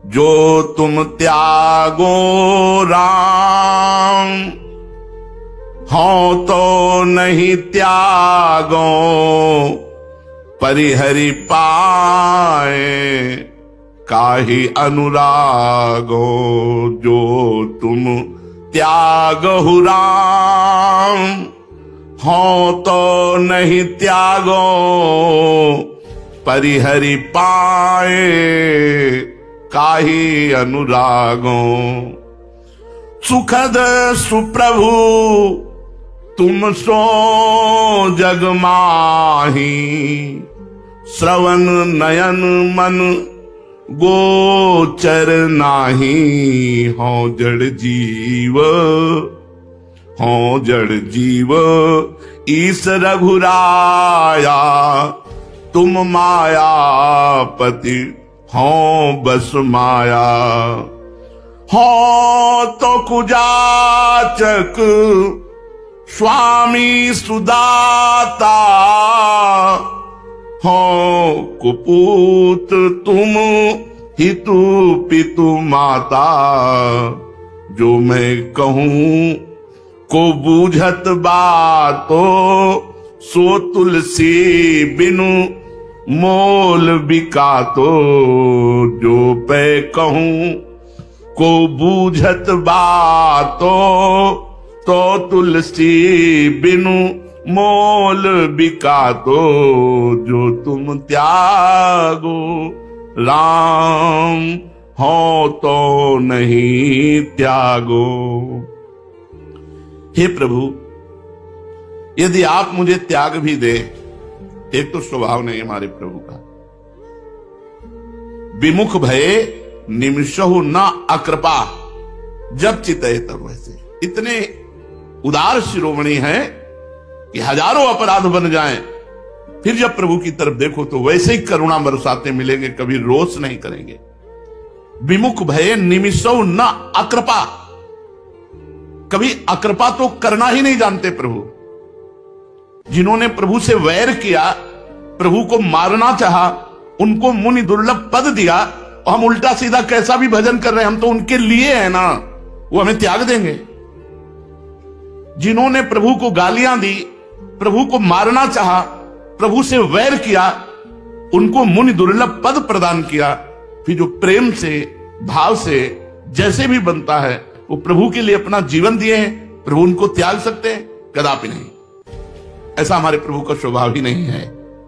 जो तुम त्यागो राम, हो तो नहीं त्यागो, परिहरि पाए काहि अनुरागो। जो तुम त्यागो राम, हो तो नहीं त्यागो, परिहरि पाए काहि अनुरागो। सुखद सुप्रभु तुम सो जग माही, श्रवण नयन मन गोचर नाही। हो जड़ जीव, हो जड़ जीव ईस रघुराया, तुम मायापति हो बस माया। हो तो कुजाचक स्वामी सुदाता, हो कुपूत तुम हितु पितु माता। जो मैं कहूं को बूझत बातो, सो तुलसी बिनु मोल बिकातो। जो पे कहूं को बूझत बातो, तो तुलसी बिनु मोल बिका तो जो तुम त्यागो, राम हो तो नहीं त्यागो। हे प्रभु, यदि आप मुझे त्याग भी दे, एक तो स्वभाव नहीं हमारे प्रभु का, विमुख भये निमिषहु न अकृपा, जब चितये तब वैसे। इतने उदार शिरोमणि हैं कि हजारों अपराध बन जाएं, फिर जब प्रभु की तरफ देखो तो वैसे ही करुणा बरसाते मिलेंगे, कभी रोष नहीं करेंगे। विमुख भये निमिषहु न अकृपा, कभी अकृपा तो करना ही नहीं जानते प्रभु। जिन्होंने प्रभु से वैर किया, प्रभु को मारना चाहा, उनको मुनि दुर्लभ पद दिया, और हम उल्टा सीधा कैसा भी भजन कर रहे हैं, हम तो उनके लिए हैं ना, वो हमें त्याग देंगे। जिन्होंने प्रभु को गालियां दी, प्रभु को मारना चाहा, प्रभु से वैर किया, उनको मुनि दुर्लभ पद प्रदान किया, फिर जो प्रेम से भाव से जैसे भी बनता है वो प्रभु के लिए अपना जीवन दिए हैं, प्रभु उनको त्याग सकते हैं? कदापि नहीं। ऐसा हमारे प्रभु का स्वभाव ही नहीं है।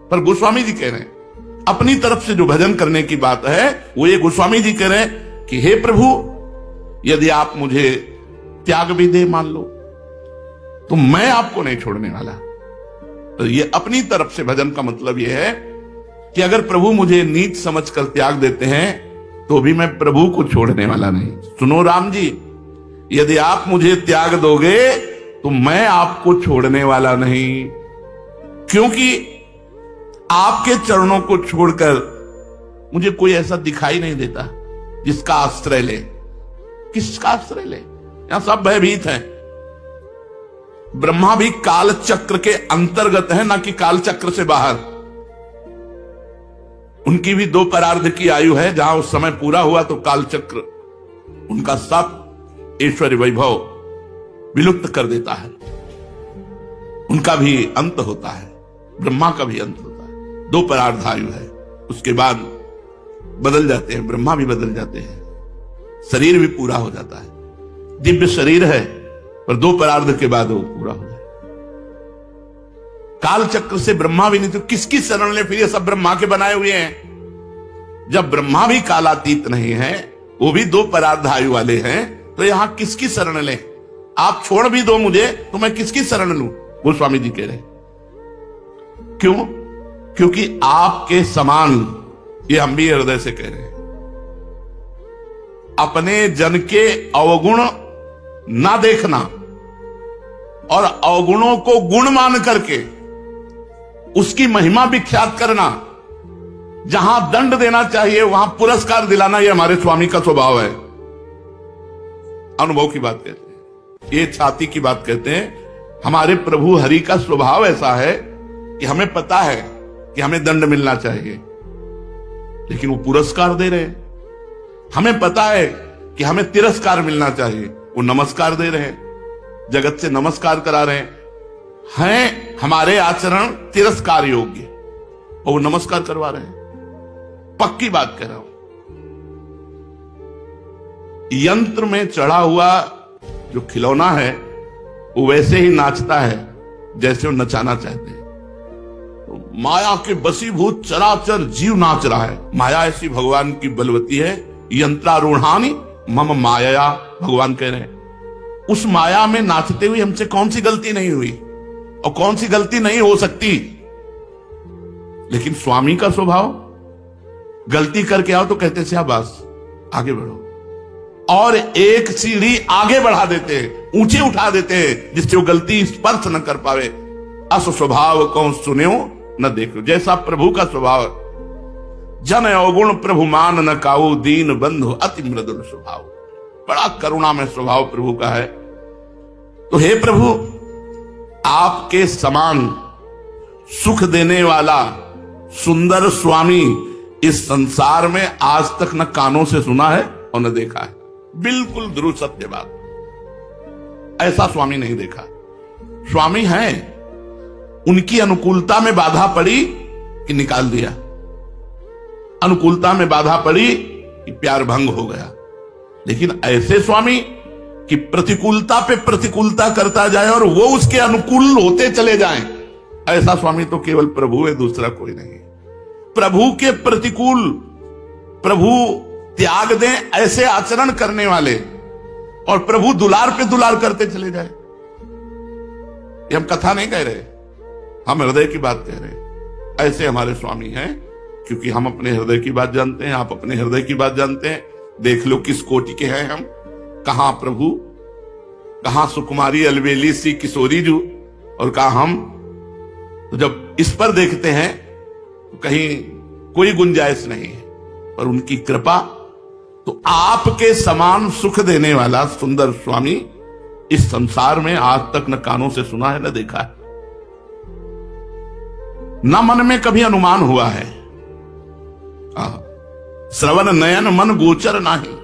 पर गोस्वामी जी कह रहे हैं, अपनी तरफ से जो भजन करने की बात है वो ये गोस्वामी जी कह रहे हैं कि हे प्रभु, यदि आप मुझे त्याग भी दे मान लो, तो मैं आपको नहीं छोड़ने वाला। तो ये अपनी तरफ से भजन का मतलब ये है कि अगर प्रभु मुझे नीच समझकर त्याग देते हैं तो भी मैं प्रभु को छोड़ने वाला नहीं। सुनो राम जी, यदि आप मुझे त्याग दोगे तो मैं आपको छोड़ने वाला नहीं, क्योंकि आपके चरणों को छोड़कर मुझे कोई ऐसा दिखाई नहीं देता जिसका आश्रय ले। किसका आश्रय ले? यहां सब भयभीत हैं। ब्रह्मा भी काल चक्र के अंतर्गत है, ना कि काल चक्र से बाहर। उनकी भी 2 परार्ध की आयु है, जहां उस समय पूरा हुआ तो काल चक्र उनका सब ऐश्वर्य वैभव विलुप्त कर देता है। उनका भी अंत होता है, ब्रह्मा का भी अंत होता है। 2 परार्ध आयु है, उसके बाद बदल जाते हैं, ब्रह्मा भी बदल जाते हैं, शरीर भी पूरा हो जाता है। दिव्य शरीर है पर 2 परार्ध के बाद वो पूरा हो जाए। काल चक्र से ब्रह्मा भी नहीं तो किसकी शरण ले? फिर ये सब ब्रह्मा के बनाए हुए हैं। जब ब्रह्मा भी कालातीत नहीं है, वो भी 2 परार्ध आयु वाले हैं, तो यहां किसकी शरण ले? आप छोड़ भी दो मुझे तो मैं किसकी शरण लूं? गोस्वामी जी कह रहे। क्यों? क्योंकि आपके समान, ये हम भी हृदय से कह रहे हैं, अपने जन के अवगुण ना देखना और अवगुणों को गुण मान करके उसकी महिमा विख्यात करना, जहां दंड देना चाहिए वहां पुरस्कार दिलाना, यह हमारे स्वामी का स्वभाव है। अनुभव की बात कहते हैं, ये छाती की बात कहते हैं। हमारे प्रभु हरि का स्वभाव ऐसा है कि हमें पता है कि हमें दंड मिलना चाहिए, लेकिन वो पुरस्कार दे रहे हैं। हमें पता है कि हमें तिरस्कार मिलना चाहिए, वो नमस्कार दे रहे हैं, जगत से नमस्कार करा रहे हैं। हमारे आचरण तिरस्कार योग्य और वो नमस्कार करवा रहे हैं। पक्की बात कह रहा हूं। यंत्र में चढ़ा हुआ जो खिलौना है वो वैसे ही नाचता है जैसे वो नचाना चाहते हैं। तो माया के बसीभूत चराचर जीव नाच रहा है। माया ऐसी भगवान की बलवती है। यंत्रारूढ़ानी मम माया, भगवान कह रहे हैं। उस माया में नाचते हुए हमसे कौन सी गलती नहीं हुई और कौन सी गलती नहीं हो सकती। लेकिन स्वामी का स्वभाव, गलती करके आओ तो कहते शाबाश, आगे बढ़ो, और एक सीढ़ी आगे बढ़ा देते हैं, ऊंचे उठा देते हैं, जिससे वो गलती स्पर्श न कर पावे। अस स्वभाव कौन सुन्यो न देखो, जैसा प्रभु का स्वभाव। जन अवगुण प्रभु मान न काऊ, दीन बंधु अति मृदुल स्वभाव। बड़ा करुणा में स्वभाव प्रभु का है। तो हे प्रभु, आपके समान सुख देने वाला सुंदर स्वामी इस संसार में आज तक न कानों से सुना है और न देखा है। बिल्कुल ध्रुव सत्य बात। ऐसा स्वामी नहीं देखा। स्वामी है, उनकी अनुकूलता में बाधा पड़ी कि निकाल दिया, अनुकूलता में बाधा पड़ी कि प्यार भंग हो गया। लेकिन ऐसे स्वामी कि प्रतिकूलता पे प्रतिकूलता करता जाए और वो उसके अनुकूल होते चले जाएं, ऐसा स्वामी तो केवल प्रभु है, दूसरा कोई नहीं। प्रभु के प्रतिकूल, प्रभु त्याग दें ऐसे आचरण करने वाले, और प्रभु दुलार पे दुलार करते चले जाए। ये हम कथा नहीं कह रहे, हम हृदय की बात कह रहे। ऐसे हमारे स्वामी हैं, क्योंकि हम अपने हृदय की बात जानते हैं, आप अपने हृदय की बात जानते हैं। देख लो किस कोटि के हैं हम, कहां प्रभु, कहां सुकुमारी अलबेली सी किशोरी जू, और कहां हम। तो जब इस पर देखते हैं तो कहीं कोई गुंजाइश नहीं है, पर उनकी कृपा। तो आपके समान सुख देने वाला सुंदर स्वामी इस संसार में आज तक न कानों से सुना है, न देखा है, न मन में कभी अनुमान हुआ है। श्रवण नयन मन गोचर नहीं,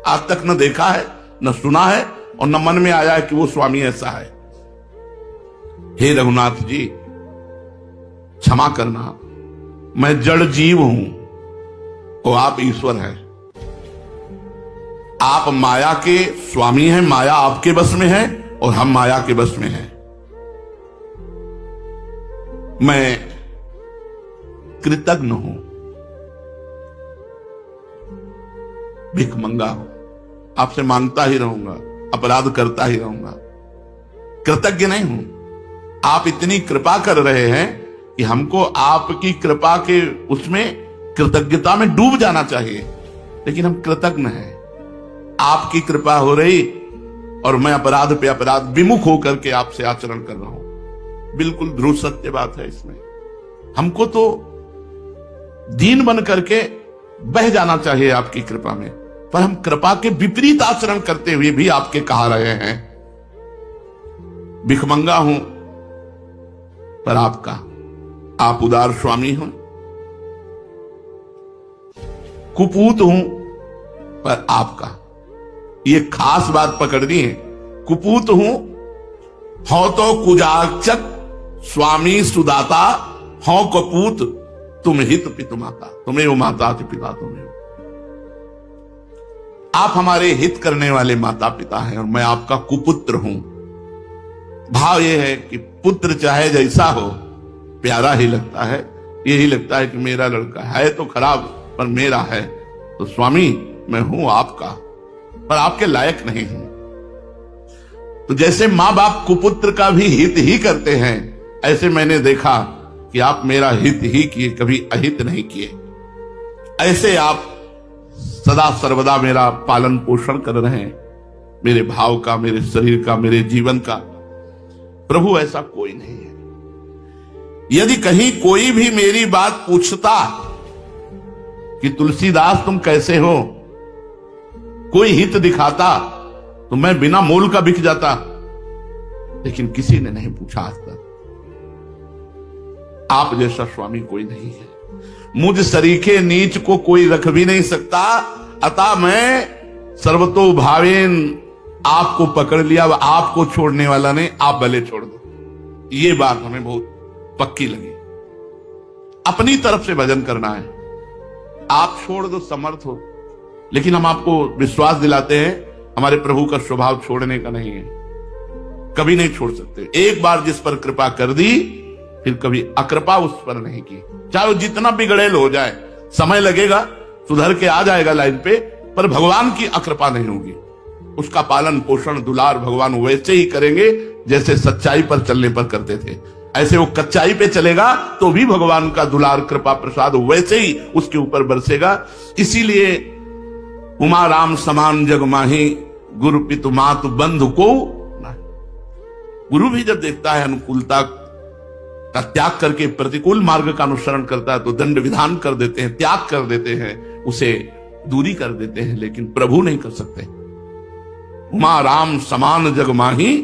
आज तक न देखा है, न सुना है, और न मन में आया है कि वो स्वामी ऐसा है। हे रघुनाथ जी, क्षमा करना, मैं जड़ जीव हूं और आप ईश्वर हैं। आप माया के स्वामी हैं, माया आपके बस में है और हम माया के बस में हैं। मैं कृतज्ञ हूं, भिख मंगा हूं, आपसे मांगता ही रहूंगा, अपराध करता ही रहूंगा, कृतज्ञ नहीं हूं। आप इतनी कृपा कर रहे हैं कि हमको आपकी कृपा के उसमें कृतज्ञता में डूब जाना चाहिए, लेकिन हम कृतज्ञ हैं। आपकी कृपा हो रही और मैं अपराध पे अपराध विमुख होकर के आपसे आचरण कर रहा हूं। बिल्कुल ध्रुव सत्य बात है इसमें। हमको तो दीन बन करके बह जाना चाहिए आपकी कृपा में, पर हम कृपा के विपरीत आचरण करते हुए भी आपके कहा रहे हैं। भिखमंगा हूं पर आपका, आप उदार स्वामी हो। कुपूत हूं पर आपका, ये खास बात पकड़नी है। कुपूत हूं, हो तो कुजाचक स्वामी सुदाता, हो कपूत तुम हित पितु माता, तुम्हें वो माता पिता तुम्हें। आप हमारे हित करने वाले माता पिता हैं और मैं आपका कुपुत्र हूं। भाव यह है कि पुत्र चाहे जैसा हो प्यारा ही लगता है, यही लगता है कि मेरा लड़का है तो खराब पर मेरा है। तो स्वामी मैं हूं आपका, पर आपके लायक नहीं हूं। तो जैसे मां बाप कुपुत्र का भी हित ही करते हैं, ऐसे मैंने देखा कि आप मेरा हित ही किए, कभी अहित नहीं किए। ऐसे आप सदा सर्वदा मेरा पालन पोषण कर रहे हैं, मेरे भाव का, मेरे शरीर का, मेरे जीवन का। प्रभु ऐसा कोई नहीं है। यदि कहीं कोई भी मेरी बात पूछता कि तुलसीदास तुम कैसे हो, कोई हित दिखाता, तो मैं बिना मोल का बिक जाता, लेकिन किसी ने नहीं पूछा आज तक। आप जैसा स्वामी कोई नहीं है। मुझ सरीखे नीच को कोई रख भी नहीं सकता, अतः मैं सर्वतो भावेन आपको पकड़ लिया, आपको छोड़ने वाला नहीं, आप भले छोड़ दो। ये बात हमें बहुत पक्की लगी। अपनी तरफ से भजन करना है, आप छोड़ दो, समर्थ हो, लेकिन हम आपको विश्वास दिलाते हैं हमारे प्रभु का स्वभाव छोड़ने का नहीं है, कभी नहीं छोड़ सकते। एक बार जिस पर कृपा कर दी, फिर कभी अकृपा उस पर नहीं की। चाहे वो जितना बिगड़ेल हो जाए, समय लगेगा, सुधर के आ जाएगा लाइन पे, पर भगवान की अकृपा नहीं होगी। उसका पालन पोषण दुलार भगवान वैसे ही करेंगे जैसे सच्चाई पर चलने पर करते थे। ऐसे वो कच्चाई पे चलेगा तो भी भगवान का दुलार कृपा प्रसाद वैसे ही उसके ऊपर बरसेगा। इसीलिए उमा राम समान जग माही, गुरु पितु मातु बंधु को। गुरु भी जब देखता है अनुकूलता का त्याग करके प्रतिकूल मार्ग का अनुसरण करता है, तो दंड विधान कर देते हैं, त्याग कर देते हैं, उसे दूरी कर देते हैं, लेकिन प्रभु नहीं कर सकते। उमा राम समान जग माही,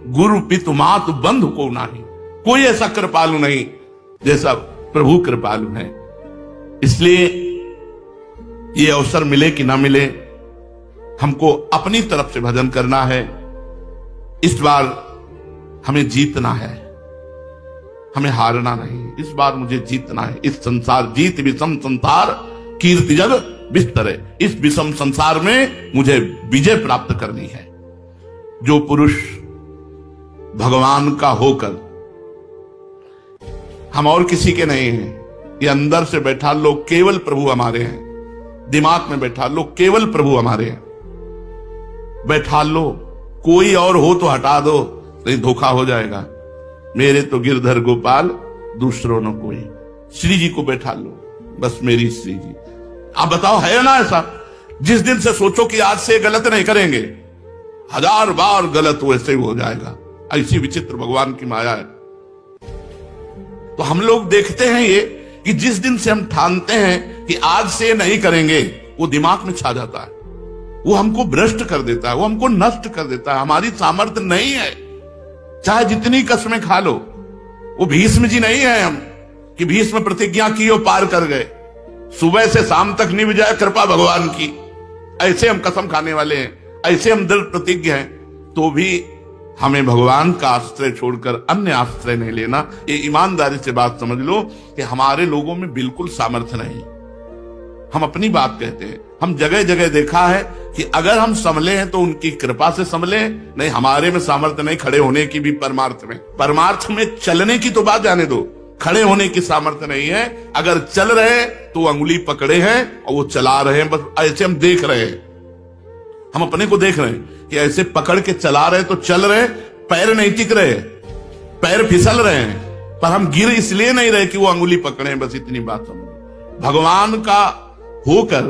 गुरु पितु मातु बंधु को नाही। कोई ऐसा कृपालु नहीं जैसा प्रभु कृपालु है। इसलिए ये अवसर मिले कि ना मिले, हमको अपनी तरफ से भजन करना है। इस बार हमें जीतना है, हमें हारना नहीं। इस बार मुझे जीतना है। इस संसार जीत विषम संसार, कीर्ति जग बिस्तर है। इस विषम संसार में मुझे विजय प्राप्त करनी है। जो पुरुष भगवान का होकर, हम और किसी के नहीं हैं, ये अंदर से बैठा लोग केवल प्रभु हमारे हैं, दिमाग में बैठा लो केवल प्रभु हमारे हैं, बैठा लो, कोई और हो तो हटा दो, नहीं धोखा हो जाएगा। मेरे तो गिरधर गोपाल दूसरों न कोई, श्री जी को बैठा लो, बस मेरी श्री जी। आप बताओ है ना ऐसा? जिस दिन से सोचो कि आज से गलत नहीं करेंगे, 1000 बार गलत वैसे ही हो जाएगा। ऐसी विचित्र भगवान की माया है। तो हम लोग देखते हैं ये कि जिस दिन से हम ठानते हैं कि आज से नहीं करेंगे, वो दिमाग में छा जाता है, वो हमको भ्रष्ट कर देता है, वो हमको नष्ट कर देता है। हमारी सामर्थ्य नहीं है, चाहे जितनी कसमें खा लो। वो भीष्म जी नहीं है हम कि भीष्म प्रतिज्ञा की और पार कर गए, सुबह से शाम तक निभ जाए कृपा भगवान की, ऐसे हम कसम खाने वाले हैं, ऐसे हम दृढ़ प्रतिज्ञ हैं। तो भी हमें भगवान का आश्रय छोड़कर अन्य आश्रय नहीं लेना। ये ईमानदारी से बात समझ लो कि हमारे लोगों में बिल्कुल सामर्थ्य नहीं। हम अपनी बात कहते हैं, हम जगह जगह देखा है कि अगर हम संभले हैं तो उनकी कृपा से संभले, नहीं हमारे में सामर्थ्य नहीं खड़े होने की भी। परमार्थ में चलने की तो बात जाने दो, खड़े होने की सामर्थ्य नहीं है। अगर चल रहे तो अंगुली पकड़े हैं और वो चला रहे हैं, बस ऐसे हम देख रहे हैं। हम अपने को देख रहे हैं कि ऐसे पकड़ के चला रहे तो चल रहे, पैर नहीं टिक रहे, पैर फिसल रहे हैं, पर हम गिर इसलिए नहीं रहे कि वो अंगुली पकड़े हैं। बस इतनी बात समझो। भगवान का होकर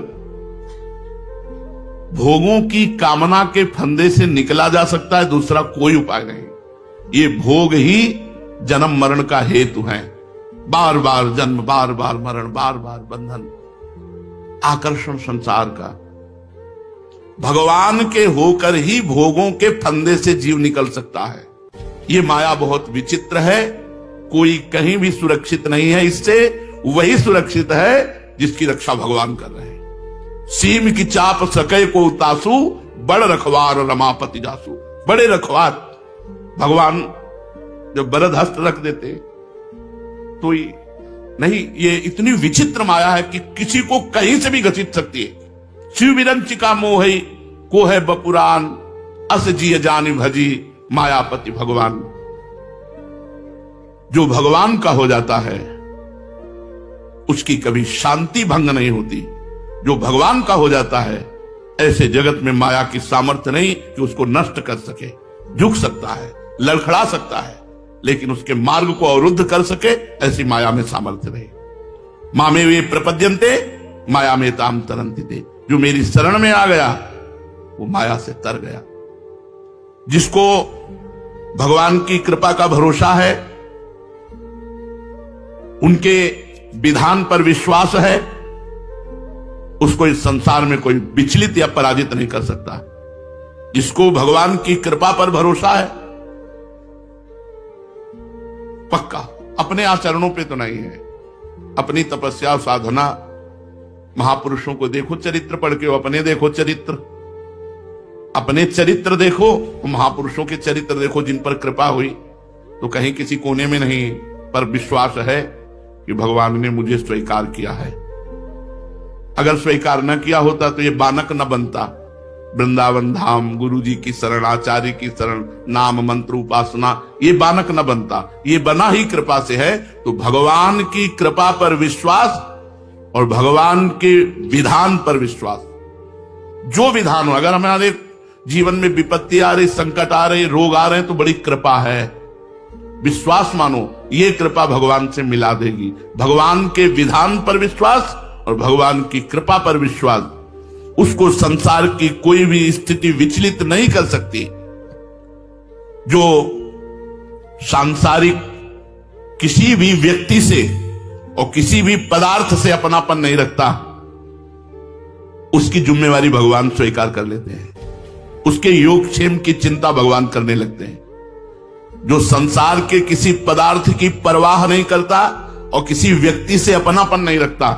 भोगों की कामना के फंदे से निकला जा सकता है, दूसरा कोई उपाय नहीं। ये भोग ही जन्म मरण का हेतु है। बार बार जन्म, बार बार मरण, बार बार बंधन, आकर्षण संसार का। भगवान के होकर ही भोगों के फंदे से जीव निकल सकता है। ये माया बहुत विचित्र है, कोई कहीं भी सुरक्षित नहीं है इससे। वही सुरक्षित है जिसकी रक्षा भगवान कर रहे हैं। सीम की चाप सके को उतासु, बड़ रखवार रमापति जासु। बड़े रखवार भगवान जब बरद हस्त रख देते तो नहीं, ये इतनी विचित्र माया है कि किसी को कहीं से भी घसीट सकती है। शिव विरंचिका मोहि को है बपुरान, अस जिय जानि भजी मायापति भगवान। जो भगवान का हो जाता है उसकी कभी शांति भंग नहीं होती। जो भगवान का हो जाता है, ऐसे जगत में माया की सामर्थ्य नहीं कि उसको नष्ट कर सके। झुक सकता है, लड़खड़ा सकता है, लेकिन उसके मार्ग को अवरुद्ध कर सके, ऐसी माया में सामर्थ्य नहीं। मामे वे प्रपद्यन्ते माया में ताम तरंति ते। जो मेरी शरण में आ गया वो माया से तर गया। जिसको भगवान की कृपा का भरोसा है, उनके विधान पर विश्वास है, उसको इस संसार में कोई विचलित या पराजित नहीं कर सकता। जिसको भगवान की कृपा पर भरोसा है, पक्का, अपने आचरणों पे तो नहीं है, अपनी तपस्या साधना, महापुरुषों को देखो, चरित्र पढ़ के अपने देखो चरित्र, अपने चरित्र देखो, महापुरुषों के चरित्र देखो जिन पर कृपा हुई। तो कहीं किसी कोने में नहीं, पर विश्वास है कि भगवान ने मुझे स्वीकार किया है। अगर स्वीकार न किया होता तो ये बानक न बनता। वृंदावन धाम, गुरु जी की शरण, आचार्य की शरण, नाम मंत्र उपासना, ये बानक न बनता। ये बना ही कृपा से है। तो भगवान की कृपा पर विश्वास और भगवान के विधान पर विश्वास। जो विधान हो, अगर हमारे जीवन में विपत्ति आ रही, संकट आ रही, रोग आ रहे हैं, तो बड़ी कृपा है। विश्वास मानो, ये कृपा भगवान से मिला देगी। भगवान के विधान पर विश्वास और भगवान की कृपा पर विश्वास, उसको संसार की कोई भी स्थिति विचलित नहीं कर सकती। जो सांसारिक किसी भी व्यक्ति से और किसी भी पदार्थ से अपनापन नहीं रखता, उसकी जिम्मेवारी भगवान स्वीकार कर लेते हैं। उसके योगक्षेम की चिंता भगवान करने लगते हैं। जो संसार के किसी पदार्थ की परवाह नहीं करता और किसी व्यक्ति से अपनापन नहीं रखता,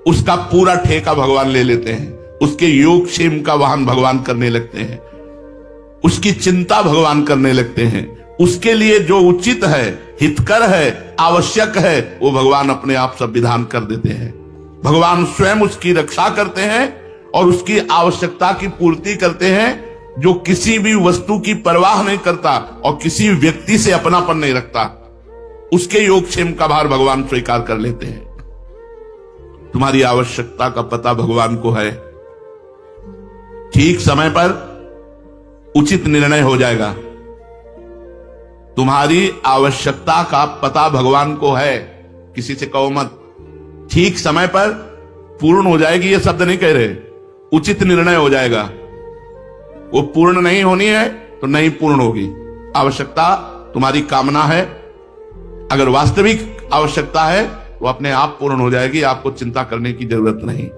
उसका पूरा ठेका भगवान ले लेते हैं। उसके योगक्षेम का वाहन भगवान करने लगते हैं। उसकी चिंता भगवान करने लगते हैं। उसके लिए जो उचित है, हितकर है, आवश्यक है, वो भगवान अपने आप सब विधान कर देते हैं। भगवान स्वयं उसकी रक्षा करते हैं और उसकी आवश्यकता की पूर्ति करते हैं। जो किसी भी वस्तु की परवाह नहीं करता और किसी व्यक्ति से अपनापन नहीं रखता, उसके योगक्षेम का भार भगवान स्वीकार कर लेते हैं। तुम्हारी आवश्यकता का पता भगवान को है, ठीक समय पर उचित निर्णय हो जाएगा। तुम्हारी आवश्यकता का पता भगवान को है, किसी से कहो मत, ठीक समय पर पूर्ण हो जाएगी, ये शब्द नहीं कह रहे, उचित निर्णय हो जाएगा। वो पूर्ण नहीं होनी है तो नहीं पूर्ण होगी। आवश्यकता तुम्हारी कामना है, अगर वास्तविक आवश्यकता है तो अपने आप पूर्ण हो जाएगी, आपको चिंता करने की जरूरत नहीं।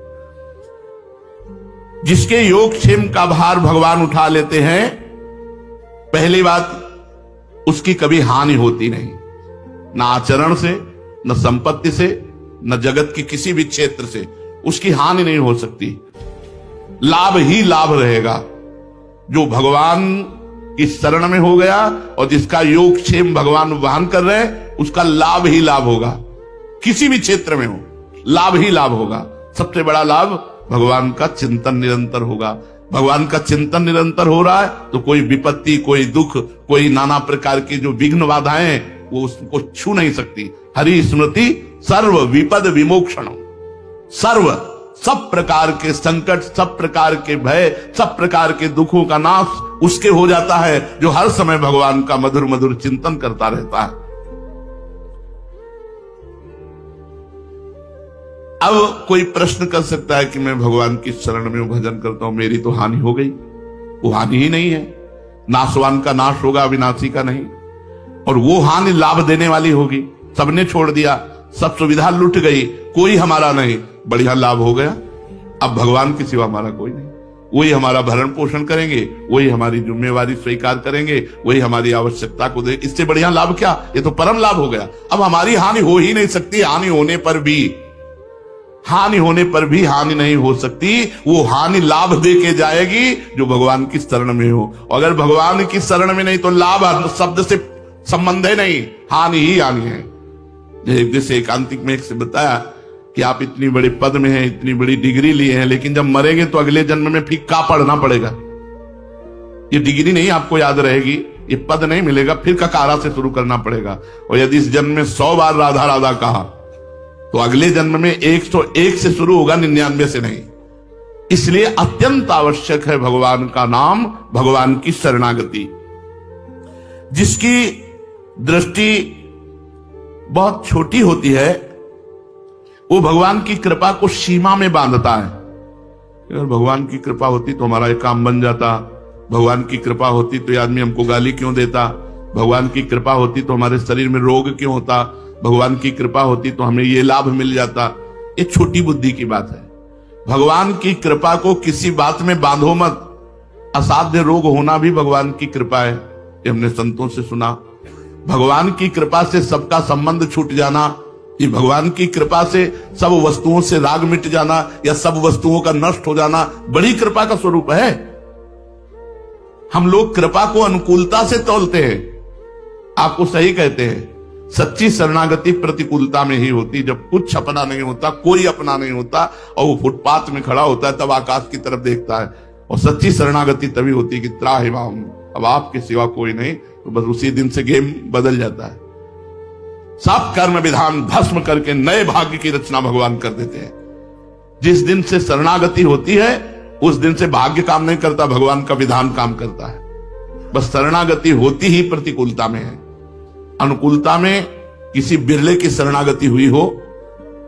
जिसके योगक्षेम का भार भगवान उठा लेते हैं, पहली बात उसकी कभी हानि होती नहीं, न आचरण से, न संपत्ति से, न जगत के किसी भी क्षेत्र से उसकी हानि नहीं हो सकती। लाभ ही लाभ रहेगा। जो भगवान की शरण में हो गया और जिसका योगक्षेम भगवान वहन कर रहे हैं, उसका लाभ ही लाभ होगा। किसी भी क्षेत्र में हो, लाभ ही लाभ होगा। सबसे बड़ा लाभ भगवान का चिंतन निरंतर होगा। भगवान का चिंतन निरंतर हो रहा है तो कोई विपत्ति, कोई दुख, कोई नाना प्रकार की जो विघ्न बाधाएं हैं वो उसको छू नहीं सकती। हरि स्मृति सर्व विपद विमोक्षण। सर्व, सब प्रकार के संकट, सब प्रकार के भय, सब प्रकार के दुखों का नाश उसके हो जाता है जो हर समय भगवान का मधुर मधुर चिंतन करता रहता है। अब कोई प्रश्न कर सकता है कि मैं भगवान की शरण में भजन करता हूं, मेरी तो हानि हो गई। वो हानि ही नहीं है। नाशवान का नाश होगा, अविनाशी का नहीं। और वो हानि लाभ देने वाली होगी। सबने छोड़ दिया, सब सुविधा लुट गई, कोई हमारा नहीं, बढ़िया लाभ हो गया। अब भगवान के सिवा हमारा कोई नहीं। वही हमारा भरण पोषण करेंगे, वही हमारी जिम्मेवारी स्वीकार करेंगे, वही हमारी आवश्यकता को दे। इससे बढ़िया लाभ क्या? ये तो परम लाभ हो गया। अब हमारी हानि हो ही नहीं सकती। हानि होने पर भी हानि नहीं हो सकती। वो हानि लाभ दे के जाएगी जो भगवान की शरण में हो। अगर भगवान की शरण में नहीं तो लाभ शब्द से संबंध है नहीं, हानि ही हानि है। जैसे एकांतिक में एक से बताया कि आप इतनी बड़े पद में हैं, इतनी बड़ी डिग्री लिए हैं, लेकिन जब मरेंगे तो अगले जन्म में फिक्का पढ़ना पड़ेगा। ये डिग्री नहीं आपको याद रहेगी, ये पद नहीं मिलेगा, फिर ककारा से शुरू करना पड़ेगा। और यदि इस जन्म में 100 बार राधा राधा कहा तो अगले जन्म में 101 से शुरू होगा, 99 से नहीं। इसलिए अत्यंत आवश्यक है भगवान का नाम, भगवान की शरणागति। जिसकी दृष्टि बहुत छोटी होती है वो भगवान की कृपा को सीमा में बांधता है। अगर भगवान की कृपा होती तो हमारा एक काम बन जाता, भगवान की कृपा होती तो ये आदमी हमको गाली क्यों देता, भगवान की कृपा होती तो हमारे शरीर में रोग क्यों होता, भगवान की कृपा होती तो हमें ये लाभ मिल जाता। ये छोटी बुद्धि की बात है। भगवान की कृपा को किसी बात में बांधो मत। असाध्य रोग होना भी भगवान की कृपा है, ये हमने संतों से सुना। भगवान की कृपा से सबका संबंध छूट जाना, ये भगवान की कृपा से सब वस्तुओं से राग मिट जाना या सब वस्तुओं का नष्ट हो जाना बड़ी कृपा का स्वरूप है। हम लोग कृपा को अनुकूलता से तौलते हैं। आपको सही कहते हैं, सच्ची शरणागति प्रतिकूलता में ही होती। जब कुछ अपना नहीं होता, कोई अपना नहीं होता और वो फुटपाथ में खड़ा होता है तब आकाश की तरफ देखता है। और सच्ची शरणागति तभी होती है कि त्राहिमाम, अब आपके सिवा कोई नहीं, तो बस उसी दिन से गेम बदल जाता है। सब कर्म विधान भस्म करके नए भाग्य की रचना भगवान कर देते हैं। जिस दिन से शरणागति होती है उस दिन से भाग्य काम नहीं करता, भगवान का विधान काम करता है। बस शरणागति होती ही प्रतिकूलता में है। अनुकूलता में किसी बिरले की शरणागति हुई हो,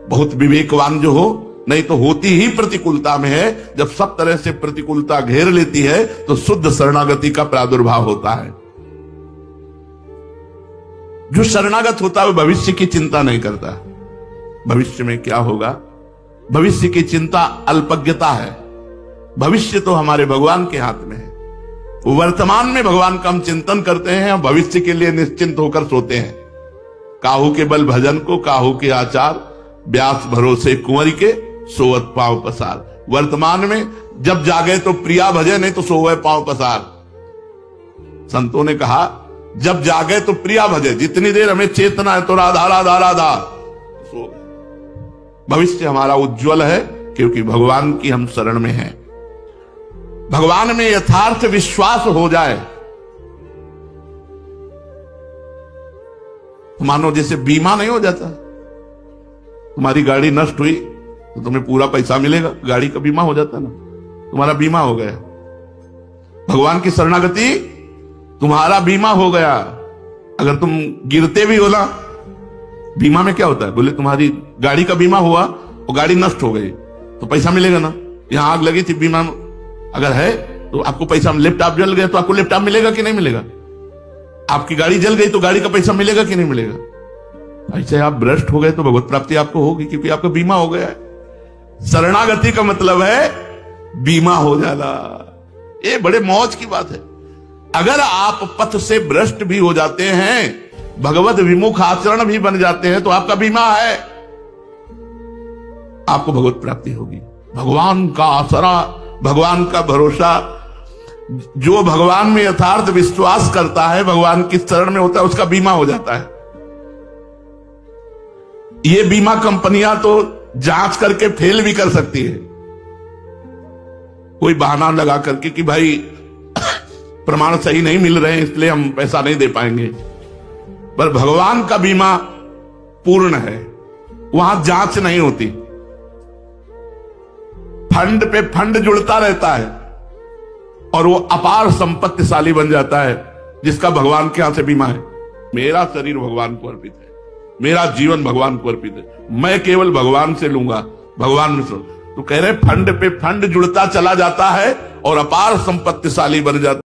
बहुत विवेकवान जो हो, नहीं तो होती ही प्रतिकूलता में है। जब सब तरह से प्रतिकूलता घेर लेती है तो शुद्ध शरणागति का प्रादुर्भाव होता है। जो शरणागत होता है वो भविष्य की चिंता नहीं करता। भविष्य में क्या होगा, भविष्य की चिंता अल्पज्ञता है। भविष्य तो हमारे भगवान के हाथ में है। वर्तमान में भगवान का हम चिंतन करते हैं और भविष्य के लिए निश्चिंत होकर सोते हैं। काहू के बल भजन को काहू के आचार, व्यास भरोसे कुंवर के सोवत पांव पसार। वर्तमान में जब जागे तो प्रिया भजे, नहीं तो सोवे पांव पसार। संतों ने कहा जब जागे तो प्रिया भजे, जितनी देर हमें चेतना है तो राधा राधा राधा। भविष्य हमारा उज्जवल है क्योंकि भगवान की हम शरण में हैं। भगवान में यथार्थ विश्वास हो जाए, मानो जैसे बीमा नहीं हो जाता, तुम्हारी गाड़ी नष्ट हुई तो तुम्हें पूरा पैसा मिलेगा, गाड़ी का बीमा हो जाता ना, तुम्हारा बीमा हो गया। भगवान की शरणागति तुम्हारा बीमा हो गया। अगर तुम गिरते भी हो ना, बीमा में क्या होता है, बोले तुम्हारी गाड़ी का बीमा हुआ और गाड़ी नष्ट हो गई तो पैसा मिलेगा ना। यहां आग लगी थी, बीमा अगर है तो आपको पैसा, लैपटॉप जल गया तो आपको लैपटॉप मिलेगा कि नहीं मिलेगा, आपकी गाड़ी जल गई तो गाड़ी का पैसा मिलेगा कि नहीं मिलेगा। ऐसे आप भ्रष्ट हो गए तो भगवत प्राप्ति आपको होगी, क्योंकि आपका बीमा हो गया है। शरणागति का मतलब है बीमा हो जाना। ये बड़े मौज की बात है। अगर आप पथ से भ्रष्ट भी हो जाते हैं, भगवत विमुख आचरण भी बन जाते हैं, तो आपका बीमा है, आपको भगवत प्राप्ति होगी। भगवान का आसरा, भगवान का भरोसा, जो भगवान में यथार्थ विश्वास करता है, भगवान की शरण में होता है, उसका बीमा हो जाता है। ये बीमा कंपनियां तो जांच करके फेल भी कर सकती है, कोई बहाना लगा करके कि भाई प्रमाण सही नहीं मिल रहे हैं इसलिए हम पैसा नहीं दे पाएंगे। पर भगवान का बीमा पूर्ण है, वहां जांच नहीं होती, फंड पे फंड जुड़ता रहता है और वो अपार संपत्तिशाली बन जाता है, जिसका भगवान के यहां से बीमा है। मेरा शरीर भगवान को अर्पित है, मेरा जीवन भगवान को अर्पित है, मैं केवल भगवान से लूंगा, भगवान में तो कह रहे फंड पे फंड जुड़ता चला जाता है और अपार संपत्तिशाली बन जाता है।